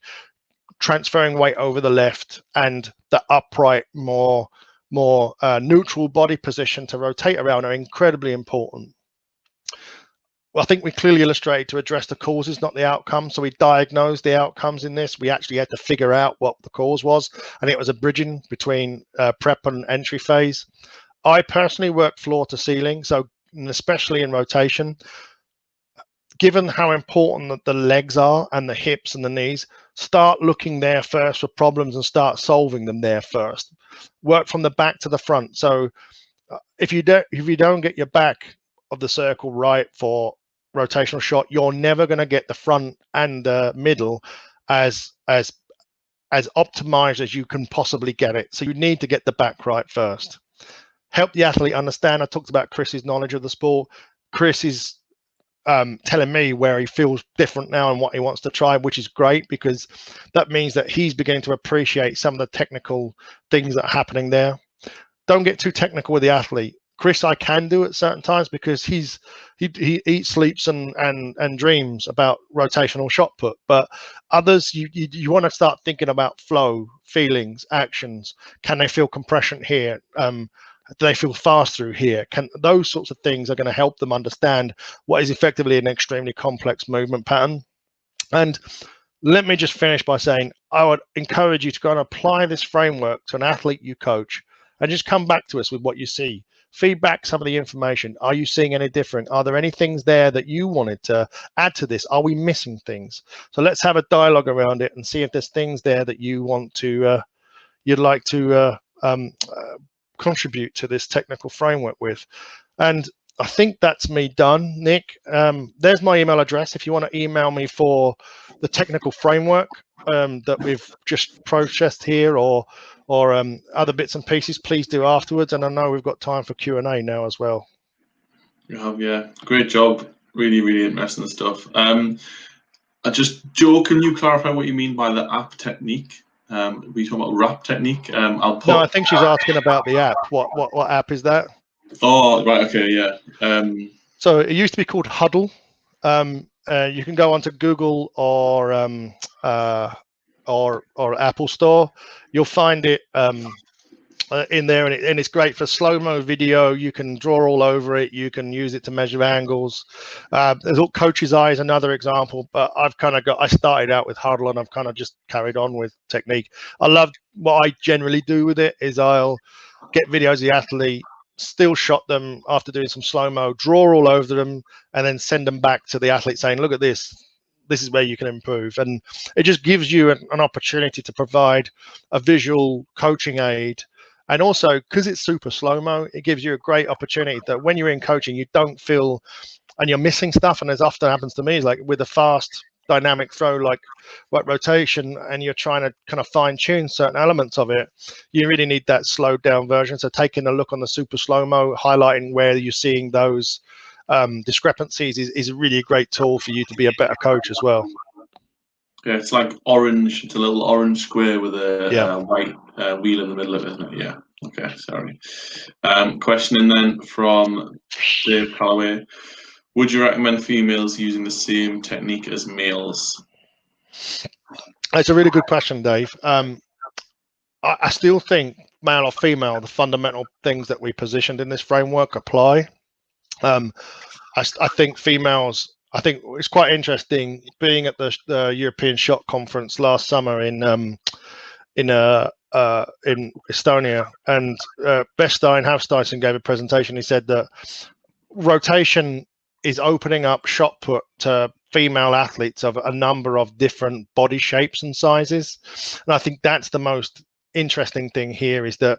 transferring weight over the left, and the upright, more neutral body position to rotate around are incredibly important. Well, I think we clearly illustrated to address the causes, not the outcomes. So we diagnosed the outcomes in this. We actually had to figure out what the cause was, and it was a bridging between prep and entry phase. I personally work floor to ceiling, so especially in rotation. Given how important the legs are and the hips and the knees, start looking there first for problems and start solving them there first. Work from the back to the front. So if you don't get your back of the circle right for rotational shot, you're never going to get the front and the middle as optimized as you can possibly get it. So you need to get the back right first. Help the athlete understand. I talked about Chris's knowledge of the sport. Chris is telling me where he feels different now and what he wants to try, which is great, because that means that he's beginning to appreciate some of the technical things that are happening there. Don't get too technical with the athlete. Chris, I can do at certain times because he eats, sleeps, and dreams about rotational shot put. But others, you want to start thinking about flow, feelings, actions. Can they feel compression here? Do they feel fast through here? Those sorts of things are going to help them understand what is effectively an extremely complex movement pattern. And let me just finish by saying I would encourage you to go and apply this framework to an athlete you coach, and just come back to us with what you see. Feedback some of the information. Are you seeing any different? Are there any things there that you wanted to add to this? Are we missing things? So let's have a dialogue around it and see if there's things there that you want to, you'd like to contribute to this technical framework with. And I think that's me done, Nick. There's my email address. If you want to email me for the technical framework that we've just processed here, or other bits and pieces, please do afterwards. And I know we've got time for Q&A now as well. You have, yeah. Great job. Really, really interesting stuff. Joe, can you clarify what you mean by the app technique? We talking about rap technique? No, I think she's asking about the app. What app is that? Oh, right. Okay, yeah. So it used to be called Huddle. You can go onto Google or Apple Store. You'll find it in there, and it's great for slow-mo video. You can draw all over it. You can use it to measure angles. There's all Coach's Eye is another example, but I started out with Huddle, and I've kind of just carried on with technique. I love what I generally do with it is I'll get videos of the athlete, still shot them after doing some slow-mo, draw all over them, and then send them back to the athlete saying, look at this. This is where you can improve. And it just gives you an opportunity to provide a visual coaching aid. And also, because it's super slow-mo, it gives you a great opportunity that when you're in coaching, you don't feel, and you're missing stuff. And as often happens to me, is like with a fast dynamic throw like rotation, and you're trying to kind of fine-tune certain elements of it, you really need that slowed down version. So taking a look on the super slow-mo, highlighting where you're seeing those discrepancies is a really great tool for you to be a better coach as well. Yeah, it's like orange. It's a little orange square with a white wheel in the middle of it, isn't it? Yeah. Okay, sorry. Questioning then from Dave Carlaw. Would you recommend females using the same technique as males? That's a really good question, Dave. I still think male or female, the fundamental things that we positioned in this framework apply. I think females, I think it's quite interesting being at the European Shot Conference last summer in Estonia, and Bestein Hafsteissen gave a presentation. He said that rotation is opening up shot put to female athletes of a number of different body shapes and sizes, and I think that's the most interesting thing here is that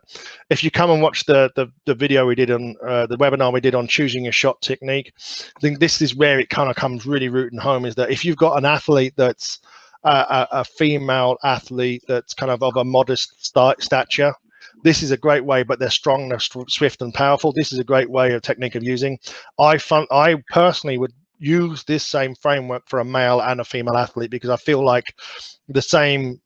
if you come and watch the video we did on the webinar we did on choosing your shot technique, I think this is where it kind of comes really rooting home, is that if you've got an athlete that's a female athlete that's kind of a modest stature, this is a great way, but they're strong, they're swift and powerful. This is a great way of technique of using. I personally would use this same framework for a male and a female athlete, because I feel like the same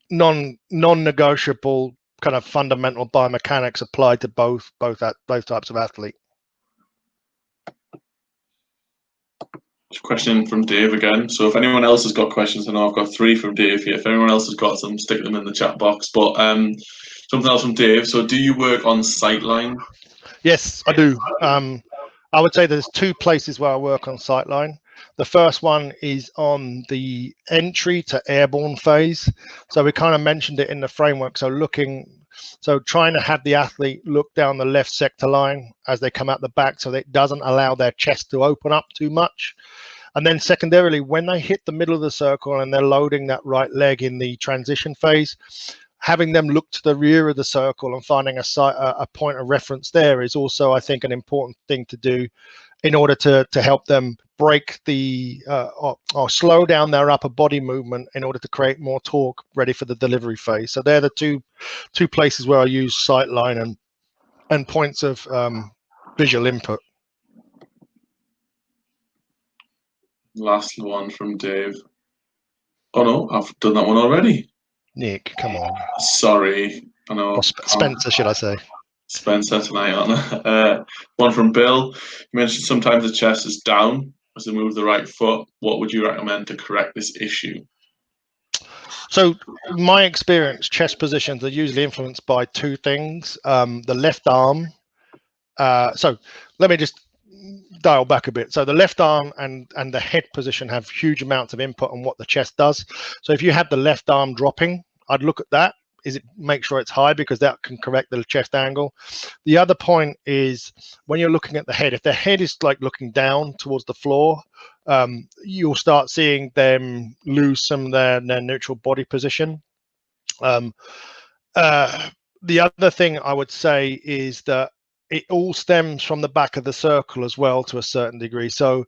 non-negotiable kind of fundamental biomechanics applied to both types of athlete. Question from Dave again. So if anyone else has got questions, I know I've got 3 from Dave here. If anyone else has got some, stick them in the chat box. But something else from Dave. So do you work on sightline? Yes, I do. I would say there's 2 places where I work on sightline. The first one is on the entry to airborne phase. So we kind of mentioned it in the framework. So trying to have the athlete look down the left sector line as they come out the back, so that it doesn't allow their chest to open up too much. And then secondarily, when they hit the middle of the circle and they're loading that right leg in the transition phase, having them look to the rear of the circle and finding a point of reference there is also, I think, an important thing to do in order to help them break the or slow down their upper body movement in order to create more torque ready for the delivery phase. So they're the two places where I use sightline and points of visual input. Last one from Dave. Oh no, I've done that one already. Nick, come on. Sorry. I know. Or Spencer, should I say? Spencer tonight, aren't one from Bill. You mentioned sometimes the chest is down as they move the right foot. What would you recommend to correct this issue? So my experience, chest positions are usually influenced by 2 things. The left arm. So let me just dial back a bit. So the left arm and the head position have huge amounts of input on what the chest does. So if you have the left arm dropping, I'd look at that. Make sure it's high, because that can correct the chest angle. The other point is when you're looking at the head, if the head is like looking down towards the floor, you'll start seeing them lose some of their neutral body position. The other thing I would say is that it all stems from the back of the circle as well, to a certain degree. So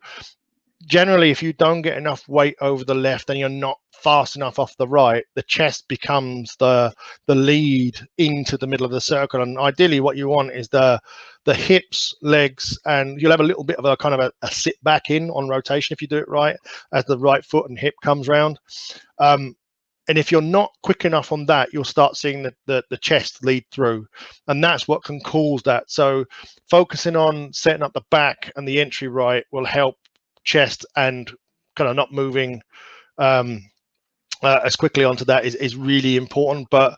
generally, if you don't get enough weight over the left and you're not fast enough off the right, the chest becomes the lead into the middle of the circle. And ideally what you want is the hips, legs, and you'll have a little bit of a kind of a sit back in on rotation if you do it right, as the right foot and hip comes round. And if you're not quick enough on that, you'll start seeing the chest lead through, and that's what can cause that. So focusing on setting up the back and the entry right will help chest, and kind of not moving as quickly onto that is really important, but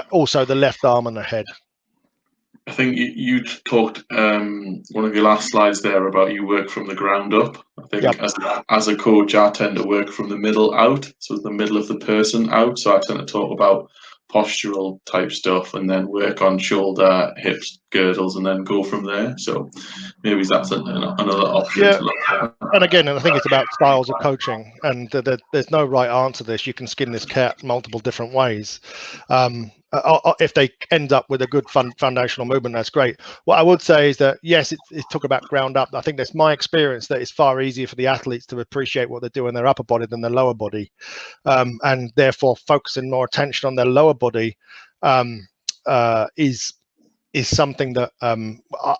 also the left arm and the head. I think you talked one of your last slides there about you work from the ground up. I think yep. as a coach, I tend to work from the middle out, so the middle of the person out. So I tend to talk about postural type stuff and then work on shoulder, hips, girdles, and then go from there. So maybe that's another option to look at. And again, I think it's about styles of coaching, and there's no right answer to this. You can skin this cat multiple different ways. If they end up with a good foundational movement, that's great. What I would say is that, yes, it's talk about ground up. I think that's my experience, that it's far easier for the athletes to appreciate what they do in their upper body than their lower body. And therefore focusing more attention on their lower body is something that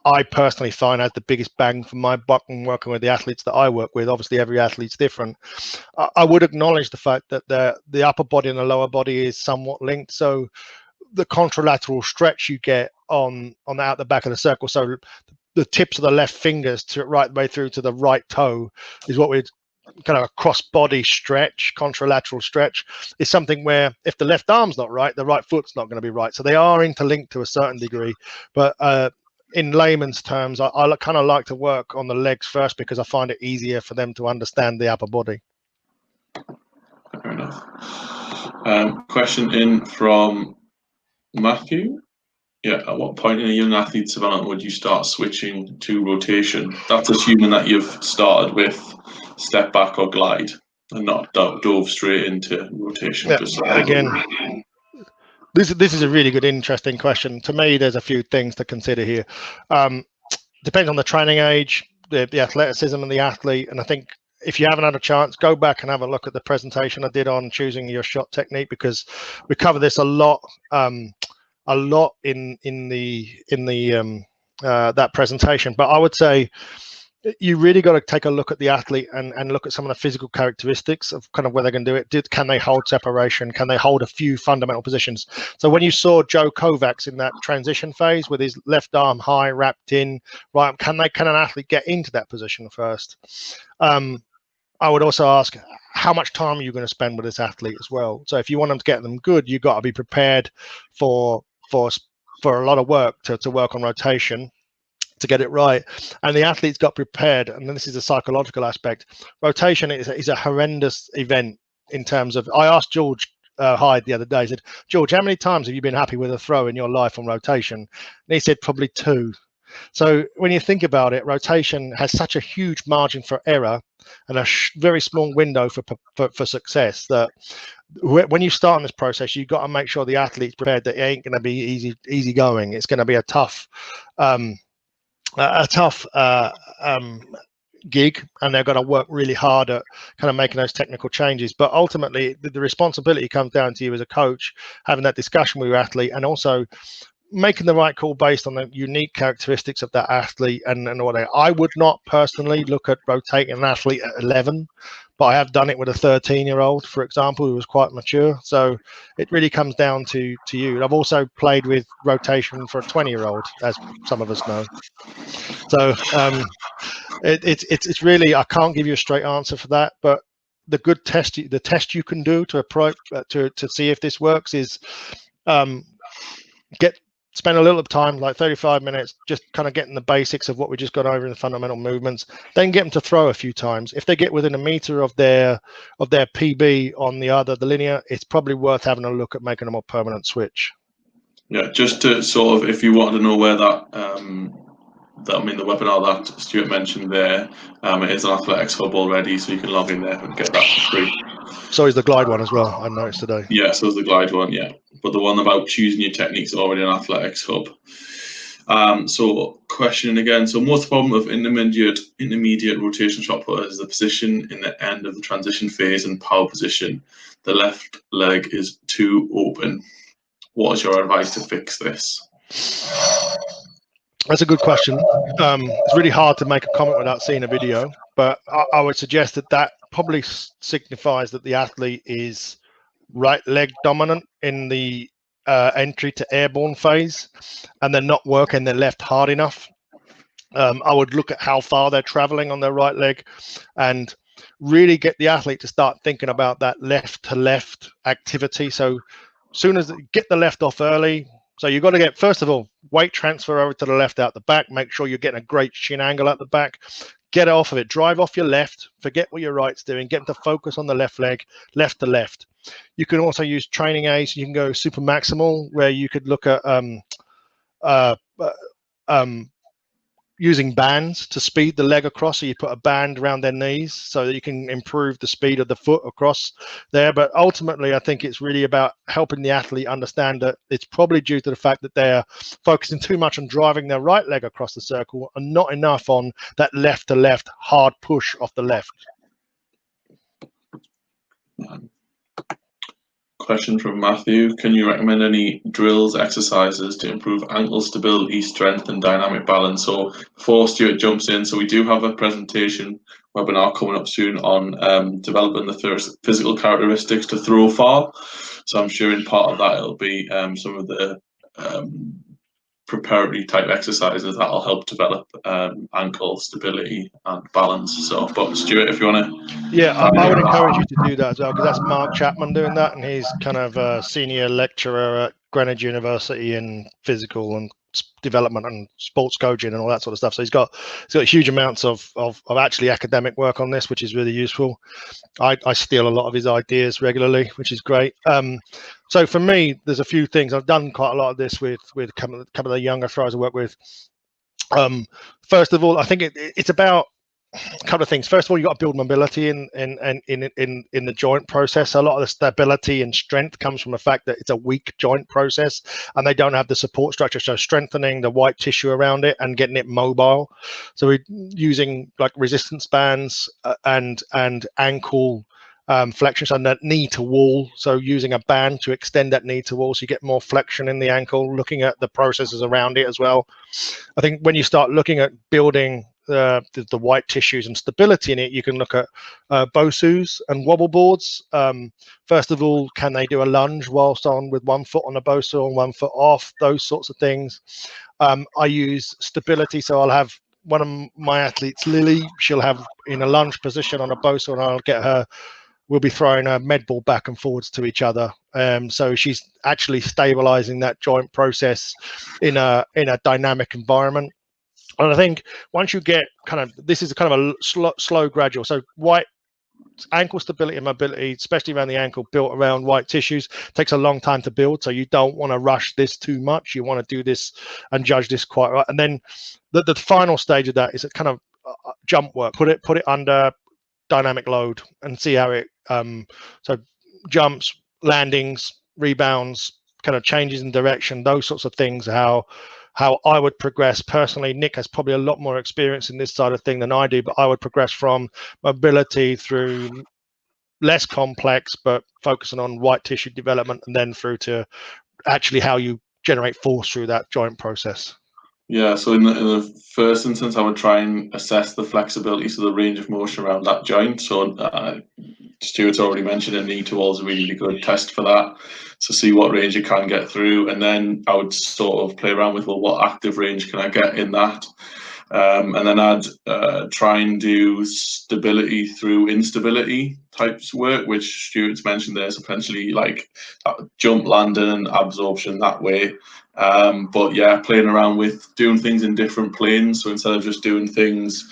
I personally find has the biggest bang for my buck when working with the athletes that I work with. Obviously, every athlete's different. I would acknowledge the fact that the upper body and the lower body is somewhat linked. So the contralateral stretch you get on out the back of the circle, so the tips of the left fingers to right the way through to the right toe, is what we'd kind of a cross body stretch, contralateral stretch, is something where if the left arm's not right, the right foot's not going to be right. So they are interlinked to a certain degree, but in layman's terms, I kind of like to work on the legs first, because I find it easier for them to understand the upper body. Fair enough. Question in from Matthew. Yeah, at what point in a young athlete's development would you start switching to rotation? That's assuming that you've started with step back or glide and not dove straight into rotation. Yeah, again, This is a really good, interesting question. To me, there's a few things to consider here. Depends on the training age, the athleticism and the athlete. And I think if you haven't had a chance, go back and have a look at the presentation I did on choosing your shot technique, because we cover this a lot in that presentation. But I would say you really got to take a look at the athlete and look at some of the physical characteristics of kind of where they're going to do it. Can they hold separation? Can they hold a few fundamental positions? So when you saw Joe Kovacs in that transition phase with his left arm high, wrapped in, right, can an athlete get into that position first? I would also ask, how much time are you going to spend with this athlete as well? So if you want them to get them good, you've got to be prepared for a lot of work to work on rotation to get it right. And the athletes got prepared, and this is a psychological aspect. Rotation is a horrendous event in terms of, I asked George Hyde the other day, I said, George, how many times have you been happy with a throw in your life on rotation? And he said probably 2. So when you think about it, rotation has such a huge margin for error and a very small window for success, that when you start on this process, you've got to make sure the athlete's prepared that it ain't going to be easy going. It's going to be a tough gig, and they're going to work really hard at kind of making those technical changes. But ultimately, the responsibility comes down to you as a coach, having that discussion with your athlete, and also making the right call based on the unique characteristics of that athlete and what I would not personally look at rotating an athlete at 11, but I have done it with a 13-year-old, for example, who was quite mature. So it really comes down to you. And I've also played with rotation for a 20-year-old, as some of us know. So it's really, I can't give you a straight answer for that, but the test you can do to see if this works is spend a little time, like 35 minutes, just kind of getting the basics of what we just got over in the fundamental movements, then get them to throw a few times. If they get within a meter of their PB on the linear, it's probably worth having a look at making a more permanent switch. Yeah, just to sort of, if you wanted to know where the webinar that Stuart mentioned there, it is an Athletics Hub already, so you can log in there and get that for free. So is the Glide one as well, I noticed today. Yeah, so is the Glide one, yeah. But the one about choosing your techniques is already on Athletics Hub. So questioning again, so most problem of intermediate rotation shot putter is the position in the end of the transition phase and power position. The left leg is too open. What is your advice to fix this? That's a good question. It's really hard to make a comment without seeing a video, but I would suggest that probably signifies that the athlete is right leg dominant in the entry to airborne phase, and they're not working their left hard enough. I would look at how far they're traveling on their right leg and really get the athlete to start thinking about that left to left activity. So soon as get the left off early. So you've got to get, first of all, weight transfer over to the left out the back. Make sure you're getting a great shin angle at the back. Get off of it. Drive off your left. Forget what your right's doing. Get them to focus on the left leg, left to left. You can also use training aids. You can go super maximal, where you could look at using bands to speed the leg across. So you put a band around their knees so that you can improve the speed of the foot across there. But ultimately, I think it's really about helping the athlete understand that it's probably due to the fact that they're focusing too much on driving their right leg across the circle and not enough on that left to left hard push off the left. Question from Matthew. Can you recommend any drills, exercises to improve ankle stability, strength and dynamic balance? So before Stuart jumps in, so we do have a presentation webinar coming up soon on developing the physical characteristics to throw far. So I'm sure in part of that it'll be some of the preparatory type exercises that'll help develop ankle stability and balance. So, but Stuart, if you want to. Yeah, I would encourage you to do that as well, because that's Mark Chapman doing that, and he's kind of a senior lecturer at Greenwich University in physical and development and sports coaching and all that sort of stuff. So he's got huge amounts of actually academic work on this, which is really useful. I steal a lot of his ideas regularly, which is great. So for me, there's a few things. I've done quite a lot of this with a couple of the younger throwers I work with. First of all, I think it's about a couple of things. First of all, you got to build mobility in the joint process. A lot of the stability and strength comes from the fact that it's a weak joint process and they don't have the support structure. So strengthening the white tissue around it and getting it mobile. So we're using like resistance bands and ankle flexion, and that knee to wall. So using a band to extend that knee to wall, so you get more flexion in the ankle. Looking at the processes around it as well. I think when you start looking at building the white tissues and stability in it, you can look at BOSUs and wobble boards. First of all, can they do a lunge whilst on with 1 foot on a BOSU and 1 foot off? Those sorts of things. I use stability, so I'll have one of my athletes, Lily. She'll have in a lunge position on a BOSU, and I'll get her. We'll be throwing a med ball back and forwards to each other. So she's actually stabilizing that joint process in a dynamic environment. And I think once you get this is kind of a slow gradual. So white ankle stability and mobility, especially around the ankle, built around white tissues, takes a long time to build. So you don't want to rush this too much. You want to do this and judge this quite right. And then the final stage of that is a kind of jump work. Put it under dynamic load and see how it so jumps, landings, rebounds, kind of changes in direction, those sorts of things. How I would progress personally. Nick has probably a lot more experience in this side of thing than I do, but I would progress from mobility through less complex but focusing on white tissue development, and then through to actually how you generate force through that joint process. Yeah, so in the first instance, I would try and assess the flexibility, so the range of motion around that joint. So Stuart's already mentioned a knee to wall is a really good test for that. So see what range you can get through, and then I would sort of play around with, well, what active range can I get in that? And then I'd try and do stability through instability types of work, which Stuart's mentioned there, so potentially like jump, landing, and absorption that way. But yeah, playing around with doing things in different planes. So instead of just doing things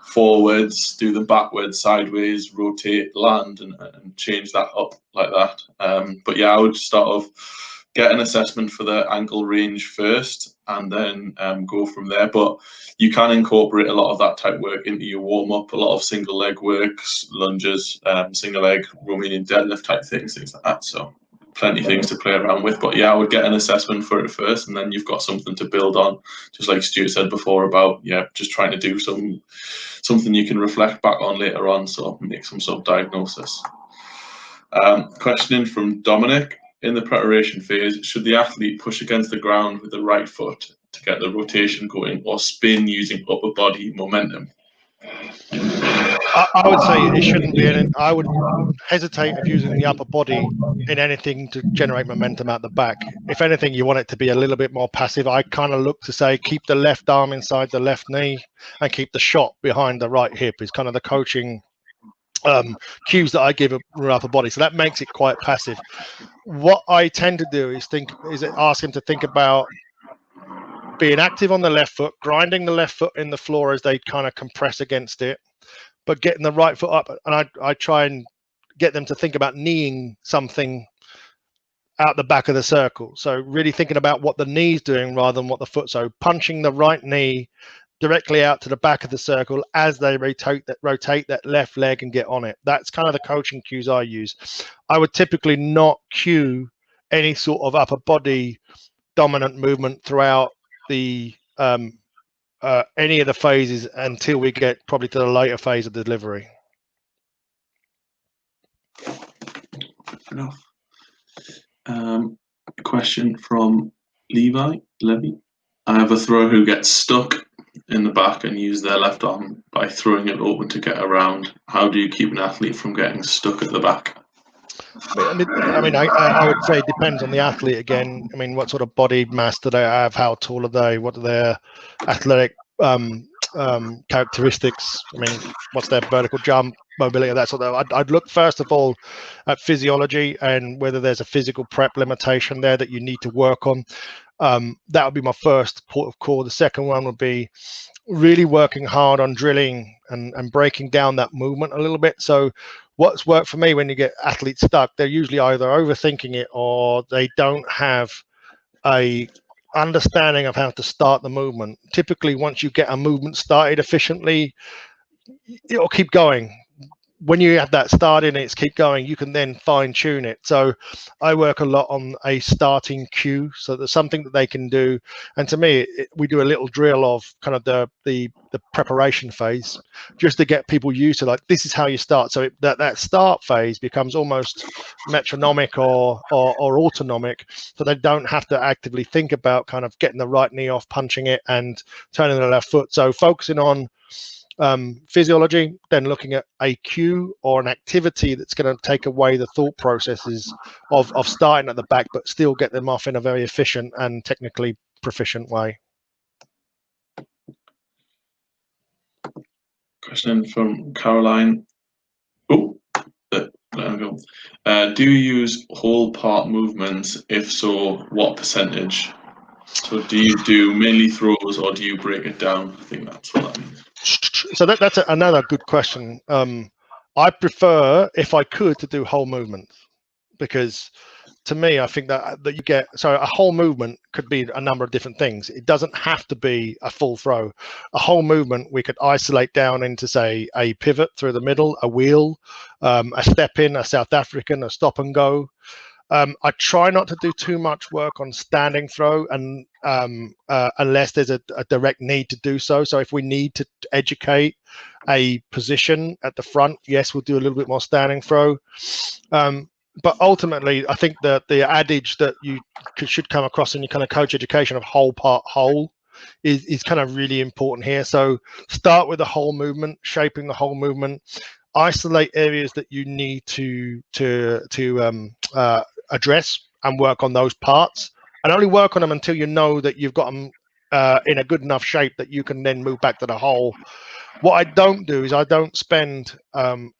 forwards, do them backwards, sideways, rotate, land, and change that up like that. But yeah, I would start off, get an assessment for the ankle range first, and then go from there. But you can incorporate a lot of that type work into your warm up. A lot of single leg works, lunges, single leg Romanian deadlift type things like that. So plenty of things to play around with. But yeah, I would get an assessment for it first, and then you've got something to build on. Just like Stuart said before about just trying to do something you can reflect back on later on. So make some sort of diagnosis. Questioning from Dominic. In the preparation phase, should the athlete push against the ground with the right foot to get the rotation going, or spin using upper body momentum? I would say it shouldn't be. I would hesitate of using the upper body in anything to generate momentum out the back. If anything, you want it to be a little bit more passive. I kind of look to say keep the left arm inside the left knee and keep the shot behind the right hip is kind of the coaching cues that I give a upper body. So that makes it quite passive. What I tend to do is ask him to think about being active on the left foot, grinding the left foot in the floor as they kind of compress against it, but getting the right foot up. And I try and get them to think about kneeing something out the back of the circle. So really thinking about what the knee's doing rather than what the foot. So punching the right knee directly out to the back of the circle as they rotate that left leg and get on it. That's kind of the coaching cues I use. I would typically not cue any sort of upper body dominant movement throughout the any of the phases until we get probably to the later phase of the delivery. Fair enough. Question from Levy. I have a thrower who gets stuck in the back and use their left arm by throwing it open to get around. How do you keep an athlete from getting stuck at the back? I would say it depends on the athlete again. I mean, what sort of body mass do they have? How tall are they? What are their athletic characteristics? I mean, what's their vertical jump, mobility, that sort of. I'd look first of all at physiology and whether there's a physical prep limitation there that you need to work on. That would be my first port of call. The second one would be really working hard on drilling and breaking down that movement a little bit. So what's worked for me when you get athletes stuck, they're usually either overthinking it or they don't have a understanding of how to start the movement. Typically, once you get a movement started efficiently, it'll keep going. When you have that starting and it's keep going, you can then fine tune it. So I work a lot on a starting cue, so there's something that they can do. And to me, we do a little drill of kind of the preparation phase, just to get people used to, like, this is how you start. So that start phase becomes almost metronomic or autonomic, so they don't have to actively think about kind of getting the right knee off, punching it, and turning the left foot. So focusing on physiology, then looking at a cue or an activity that's going to take away the thought processes of starting at the back, but still get them off in a very efficient and technically proficient way. Question from Caroline. Oh, there we go. Do you use whole part movements? If so, what percentage? So do you do mainly throws, or do you break it down? I think that's what that means. So that's another good question. I prefer, if I could, to do whole movements, because to me, I think that you get, so a whole movement could be a number of different things. It doesn't have to be a full throw. A whole movement we could isolate down into, say, a pivot through the middle, a wheel, a step in, a South African, a stop and go. I try not to do too much work on standing throw, and unless there's a direct need to do so. So if we need to educate a position at the front, yes, we'll do a little bit more standing throw. But ultimately, I think that the adage that you should come across in your kind of coach education of whole part whole is kind of really important here. So start with the whole movement, shaping the whole movement, isolate areas that you need to address and work on those parts, and only work on them until you know that you've got them in a good enough shape that you can then move back to the whole. What I don't do is I don't spend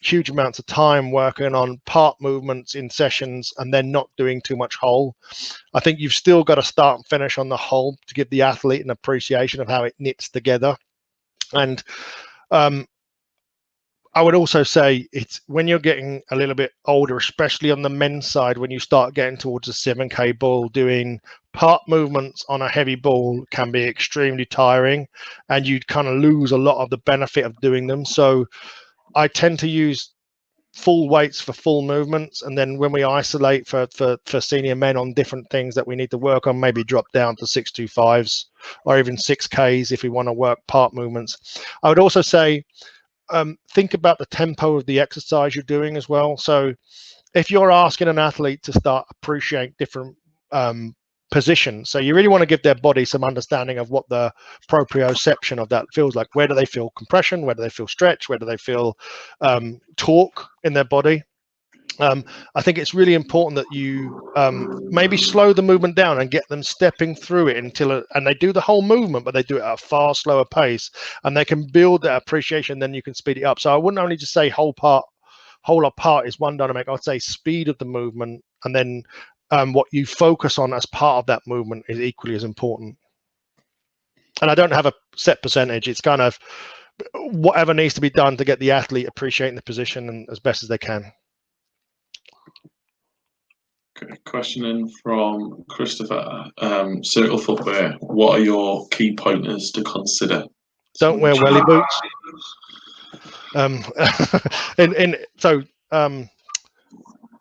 huge amounts of time working on part movements in sessions and then not doing too much whole. I think you've still got to start and finish on the whole to give the athlete an appreciation of how it knits together. And I would also say it's when you're getting a little bit older, especially on the men's side, when you start getting towards a 7K ball, doing part movements on a heavy ball can be extremely tiring, and you kind of lose a lot of the benefit of doing them. So I tend to use full weights for full movements, and then when we isolate for senior men on different things that we need to work on, maybe drop down to 625s or even 6Ks if we want to work part movements. I would also say think about the tempo of the exercise you're doing as well. So if you're asking an athlete to start appreciate different positions, so you really want to give their body some understanding of what the proprioception of that feels like. Where do they feel compression? Where do they feel stretch? Where do they feel torque in their body? I think it's really important that you maybe slow the movement down and get them stepping through it and they do the whole movement, but they do it at a far slower pace, and they can build that appreciation. Then you can speed it up. So I wouldn't only just say whole or part is one dynamic. I'd say speed of the movement, and then what you focus on as part of that movement is equally as important. And I don't have a set percentage. It's kind of whatever needs to be done to get the athlete appreciating the position and as best as they can. Okay, question in from Christopher. Circle footwear, what are your key pointers to consider? Don't wear welly boots.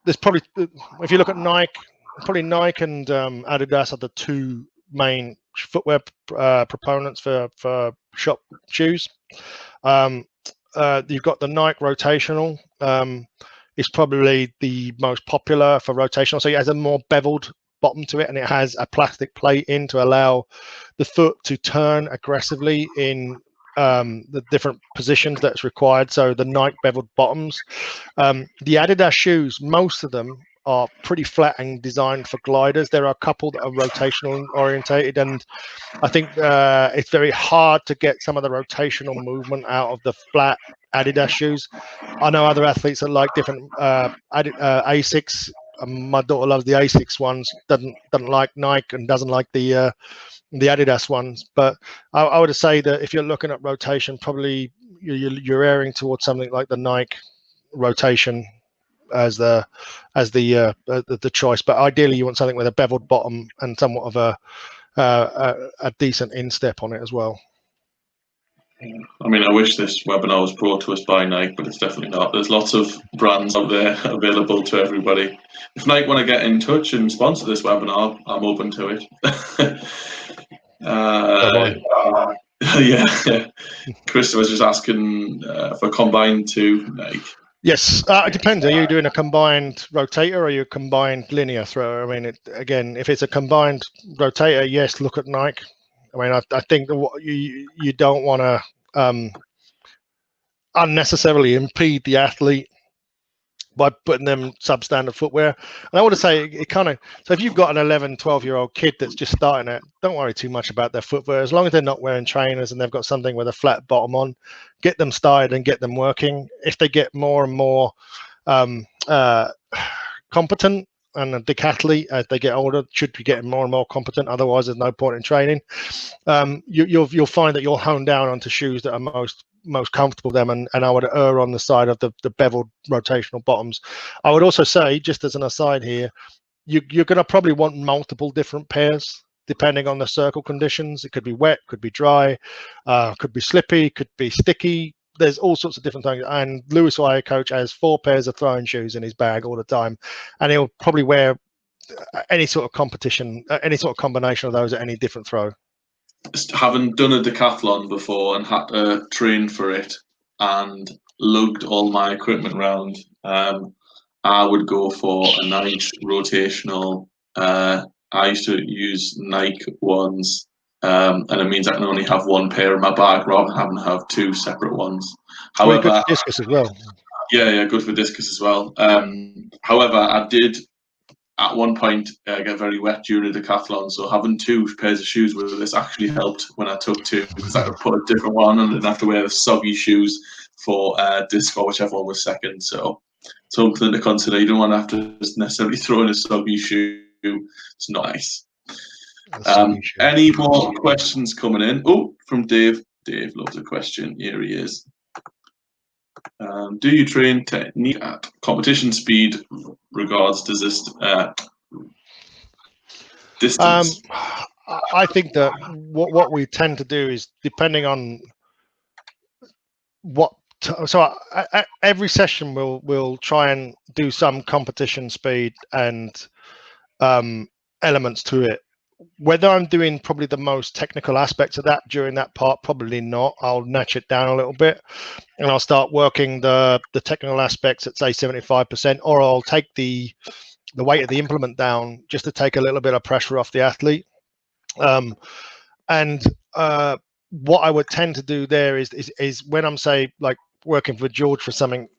There's probably, if you look at Nike, probably Nike and Adidas are the two main footwear proponents for shop shoes. You've got the Nike Rotational. Is probably the most popular for rotational. So it has a more beveled bottom to it, and it has a plastic plate in to allow the foot to turn aggressively in the different positions that's required. So the Nike beveled bottoms. The Adidas shoes, most of them are pretty flat and designed for gliders. There are a couple that are rotational orientated, and I think it's very hard to get some of the rotational movement out of the flat Adidas shoes. I know other athletes that like different Asics. My daughter loves the Asics ones. Doesn't like Nike and doesn't like the Adidas ones. But I would say that if you're looking at rotation, probably you're erring towards something like the Nike Rotation as the choice. But ideally, you want something with a beveled bottom and somewhat of a decent instep on it as well. I mean, I wish this webinar was brought to us by Nike, but it's definitely not. There's lots of brands out there available to everybody. If Nike want to get in touch and sponsor this webinar, I'm open to it. Yeah. Chris was just asking for combined too, Nike. Yes, it depends. Are you doing a combined rotator or are you a combined linear thrower? I mean, again, if it's a combined rotator, yes, look at Nike. I mean, I think that you don't want to unnecessarily impede the athlete by putting them substandard footwear. And I want to say it kind of, so if you've got an 11, 12-year-old kid that's just starting it, don't worry too much about their footwear. As long as they're not wearing trainers and they've got something with a flat bottom on, get them started and get them working. If they get more and more competent, and a decathlete as they get older should be getting more and more competent. Otherwise, there's no point in training. You'll find that you'll hone down onto shoes that are most comfortable with them, and I would err on the side of the beveled rotational bottoms. I would also say, just as an aside here, you're going to probably want multiple different pairs depending on the circle conditions. It could be wet, could be dry, could be slippy, could be sticky. There's all sorts of different things. And Lewis, our coach, has 4 pairs of throwing shoes in his bag all the time, and he'll probably wear any sort of competition, any sort of combination of those at any different throw. Having done a decathlon before and had to train for it and lugged all my equipment around, I would go for a nice rotational. I used to use Nike ones, and it means I can only have one pair in my bag rather than having to have 2 separate ones. However, good for discus as well. Yeah, good for discus as well. However, I did at one point get very wet during a decathlon, so having 2 pairs of shoes with this actually helped when I took 2, because I could put a different one and didn't have to wear the soggy shoes for disc or whichever one was second. So something to consider. You don't want to have to necessarily throw in a soggy shoe. It's nice. Any more questions coming in? Oh, from Dave. Dave loves a question. Here he is. Do you train technique at competition speed regards to this distance? I think that what we tend to do is, depending on what, every session we'll try and do some competition speed and elements to it. Whether I'm doing probably the most technical aspects of that during that part, probably not. I'll notch it down a little bit, and I'll start working the technical aspects at say 75%, or I'll take the weight of the implement down just to take a little bit of pressure off the athlete. And what I would tend to do there is when I'm say like working with George for something,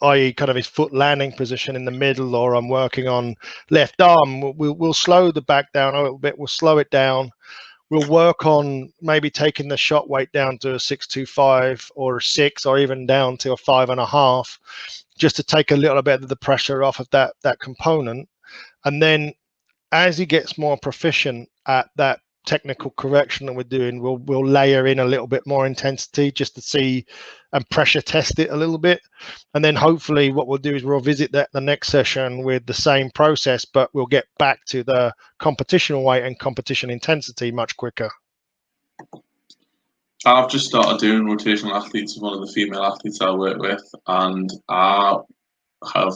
i.e. kind of his foot landing position in the middle, or I'm working on left arm, we'll slow the back down a little bit. We'll slow it down. We'll work on maybe taking the shot weight down to a 6.25 or a 6, or even down to a 5.5, just to take a little bit of the pressure off of that component. And then as he gets more proficient at that technical correction that we're doing, we'll layer in a little bit more intensity just to see and pressure test it a little bit. And then hopefully what we'll do is we'll visit that the next session with the same process, but we'll get back to the competition weight and competition intensity much quicker. I've just started doing rotational athletes with one of the female athletes I work with, and I have,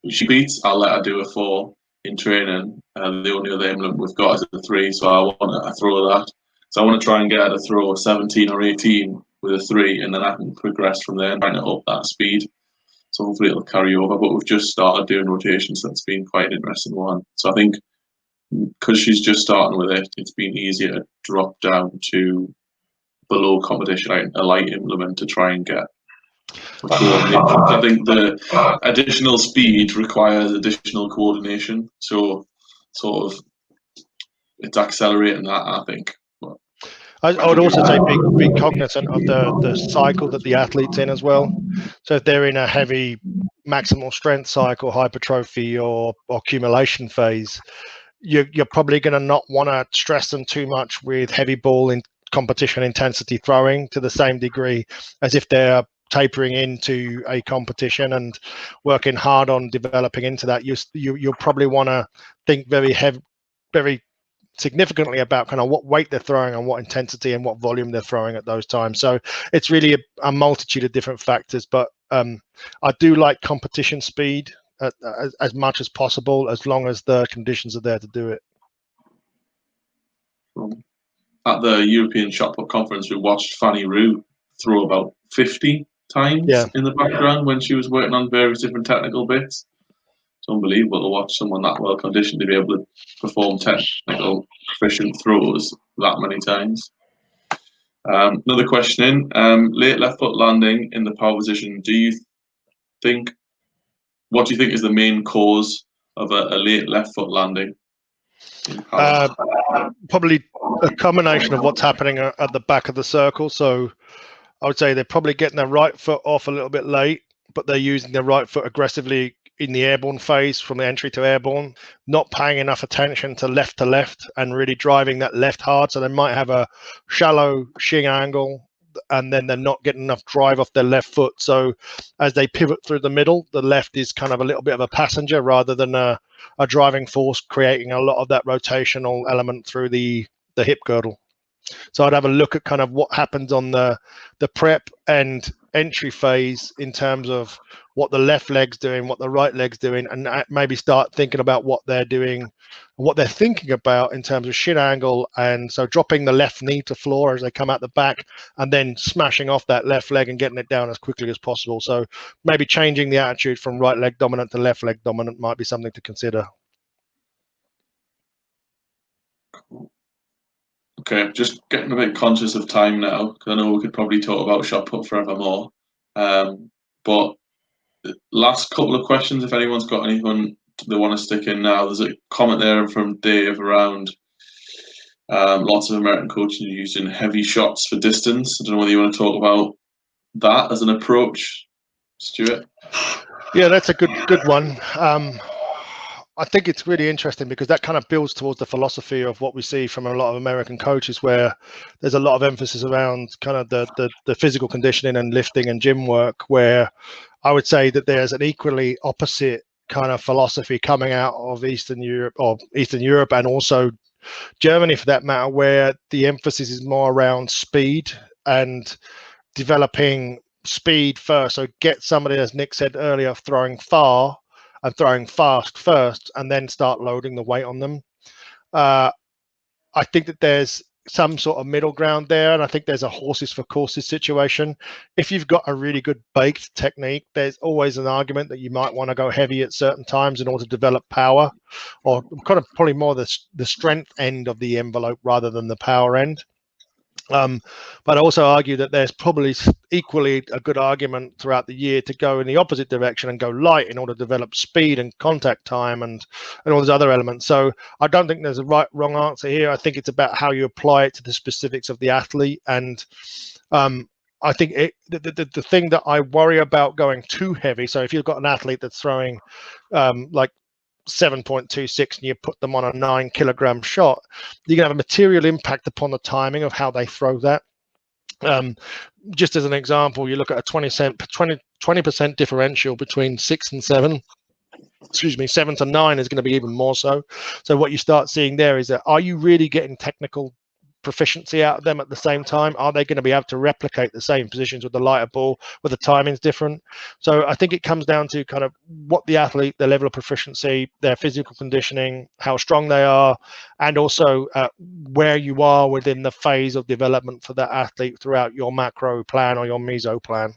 she beats, I'll let her do a 4 in training, and the only other implement we've got is a 3, so I want to throw that. So I want to try and get her to throw 17 or 18 with a 3, and then I can progress from there and trying to up that speed. So hopefully it'll carry over, but we've just started doing rotations, so it's been quite an interesting one. So I think because she's just starting with it, it's been easier to drop down to below competition, a light implement, to try and get coordination. I think the additional speed requires additional coordination, so sort of it's accelerating that, I think. I would also say be cognizant of the cycle that the athlete's in as well. So if they're in a heavy maximal strength cycle, hypertrophy or accumulation phase, you're probably going to not want to stress them too much with heavy ball in competition intensity throwing to the same degree as if they're tapering into a competition and working hard on developing into that. You'll probably want to think very significantly about kind of what weight they're throwing and what intensity and what volume they're throwing at those times. So it's really a multitude of different factors, but I do like competition speed as much as possible, as long as the conditions are there to do it. At the European Shot Put Conference, we watched Fanny Rue throw about 50 times in the background when she was working on various different technical bits. It's unbelievable to watch someone that well conditioned to be able to perform technical proficient throws that many times. Another question in, late left foot landing in the power position. What do you think is the main cause of a late left foot landing? Probably a combination of what's happening at the back of the circle. So I would say they're probably getting their right foot off a little bit late, but they're using their right foot aggressively in the airborne phase from the entry to airborne, not paying enough attention to left and really driving that left hard. So they might have a shallow shin angle, and then they're not getting enough drive off their left foot. So as they pivot through the middle, the left is kind of a little bit of a passenger rather than a driving force, creating a lot of that rotational element through the hip girdle. So I'd have a look at kind of what happens on the prep and entry phase in terms of what the left leg's doing, what the right leg's doing, and maybe start thinking about what they're doing, what they're thinking about in terms of shin angle. And so dropping the left knee to floor as they come out the back, and then smashing off that left leg and getting it down as quickly as possible. So maybe changing the attitude from right leg dominant to left leg dominant might be something to consider. Okay, just getting a bit conscious of time now, because I know we could probably talk about shot put forevermore. But last couple of questions, if anyone's got anything they want to stick in now. There's a comment there from Dave around lots of American coaches using heavy shots for distance. I don't know whether you want to talk about that as an approach, Stuart. Yeah, that's a good one. I think it's really interesting because that kind of builds towards the philosophy of what we see from a lot of American coaches, where there's a lot of emphasis around kind of the physical conditioning and lifting and gym work, where I would say that there's an equally opposite kind of philosophy coming out of Eastern Europe and also Germany for that matter, where the emphasis is more around speed and developing speed first. So get somebody, as Nick said earlier, throwing far and throwing fast first, and then start loading the weight on them. I think that there's some sort of middle ground there, and I think there's a horses for courses situation. If you've got a really good baked technique, there's always an argument that you might want to go heavy at certain times in order to develop power, or kind of probably more the strength end of the envelope rather than the power end. But I also argue that there's probably equally a good argument throughout the year to go in the opposite direction and go light in order to develop speed and contact time and all those other elements. So I don't think there's a wrong answer here. I think it's about how you apply it to the specifics of the athlete. And I think the thing that I worry about going too heavy, so if you've got an athlete that's throwing like 7.26 and you put them on a 9 kilogram shot, you're gonna have a material impact upon the timing of how they throw that. Just as an example, you look at a 20% differential between 6 and 7. 7 to 9 is going to be even more so. So what you start seeing there is that, are you really getting technical proficiency out of them at the same time? Are they going to be able to replicate the same positions with the lighter ball where the timing's different? So I think it comes down to kind of what the athlete, their level of proficiency, their physical conditioning, how strong they are, and also where you are within the phase of development for that athlete throughout your macro plan or your meso plan.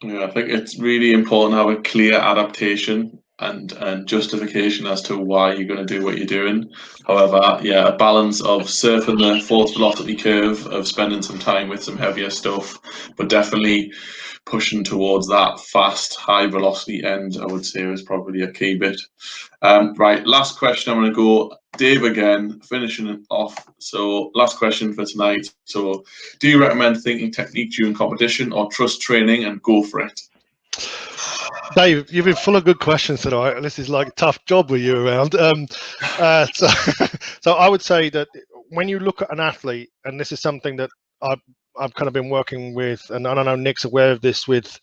Yeah, I think it's really important to have a clear adaptation and justification as to why you're going to do what you're doing. However, yeah, a balance of surfing the force velocity curve, of spending some time with some heavier stuff, but definitely pushing towards that fast, high velocity end, I would say, is probably a key bit. Right, last question. I'm going to go Dave again, finishing it off. So last question for tonight. So do you recommend thinking technique during competition or trust training and go for it? Dave, you've been full of good questions tonight. This is like a tough job with you around. So I would say that when you look at an athlete, and this is something that I've kind of been working with, and I don't know Nick's aware of this with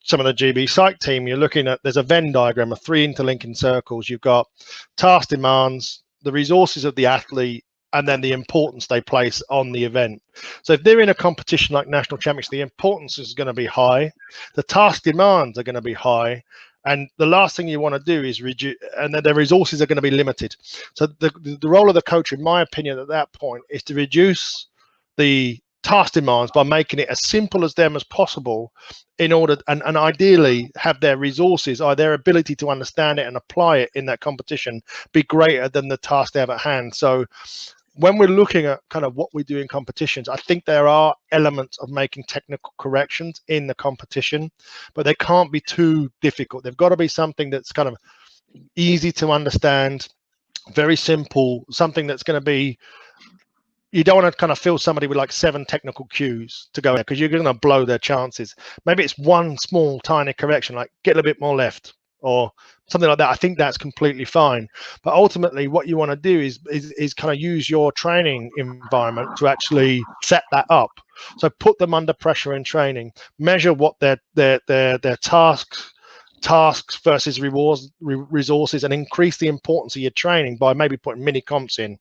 some of the GB Psych team, you're looking at, there's a Venn diagram of 3 interlinking circles. You've got task demands, the resources of the athlete, and then the importance they place on the event. So if they're in a competition like national championships, the importance is going to be high, the task demands are going to be high, and the last thing you want to do is reduce, and then the resources are going to be limited. So the role of the coach, in my opinion, at that point is to reduce the task demands by making it as simple as them as possible, in order and ideally have their resources or their ability to understand it and apply it in that competition be greater than the task they have at hand. So when we're looking at kind of what we do in competitions, I think there are elements of making technical corrections in the competition, but they can't be too difficult. They've got to be something that's kind of easy to understand, very simple, something that's going to be, you don't want to kind of fill somebody with like 7 technical cues to go there, because you're going to blow their chances. Maybe it's one small tiny correction, like get a bit more left or something like that. I think that's completely fine. But ultimately what you want to do is kind of use your training environment to actually set that up. So put them under pressure in training, measure what their tasks versus resources, and increase the importance of your training by maybe putting mini comps in.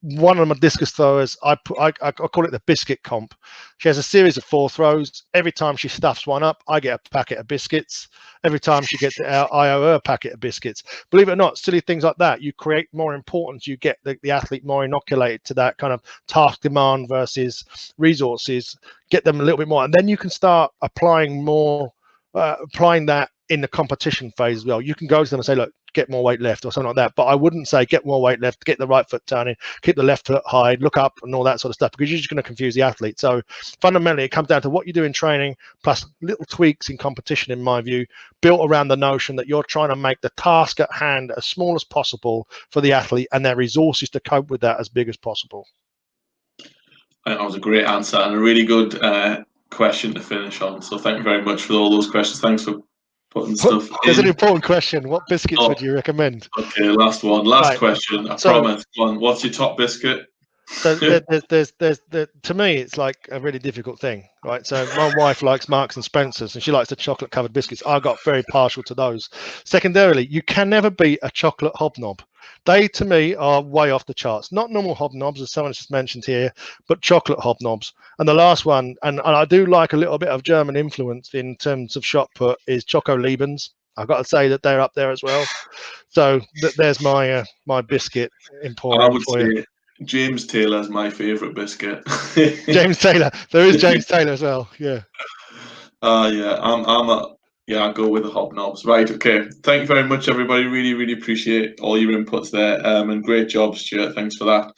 One of my discus throwers, I call it the biscuit comp. She has a series of 4 throws. Every time she stuffs one up, I get a packet of biscuits. Every time she gets it out, I owe her a packet of biscuits. Believe it or not, silly things like that, you create more importance. You get the athlete more inoculated to that kind of task demand versus resources, get them a little bit more. And then you can start applying more, applying that in the competition phase as well. You can go to them and say, look, get more weight left or something like that. But I wouldn't say get more weight left, get the right foot turning, keep the left foot high, look up and all that sort of stuff, because you're just going to confuse the athlete. So fundamentally, it comes down to what you do in training plus little tweaks in competition, in my view, built around the notion that you're trying to make the task at hand as small as possible for the athlete and their resources to cope with that as big as possible. That was a great answer and a really good question to finish on. So thank you very much for all those questions. Thanks for putting stuff in. There's an important question. What biscuits would you recommend? Okay, last one. Last question. I promise. One. What's your top biscuit? So there's to me, it's like a really difficult thing, right? So my wife likes Marks and Spencer's and she likes the chocolate covered biscuits. I got very partial to those. Secondarily, you can never beat a chocolate hobnob. They, to me, are way off the charts. Not normal hobnobs, as someone just mentioned here, but chocolate hobnobs. And the last one, and I do like a little bit of German influence in terms of shot put, is Choco Liebens. I've got to say that they're up there as well. So there's my my biscuit emporium. I would say James Taylor's my favourite biscuit. James Taylor. There is James Taylor as well. Yeah. Yeah. I go with the hobnobs. Right. Okay. Thank you very much, everybody. Really, really appreciate all your inputs there. And great job, Stuart. Thanks for that.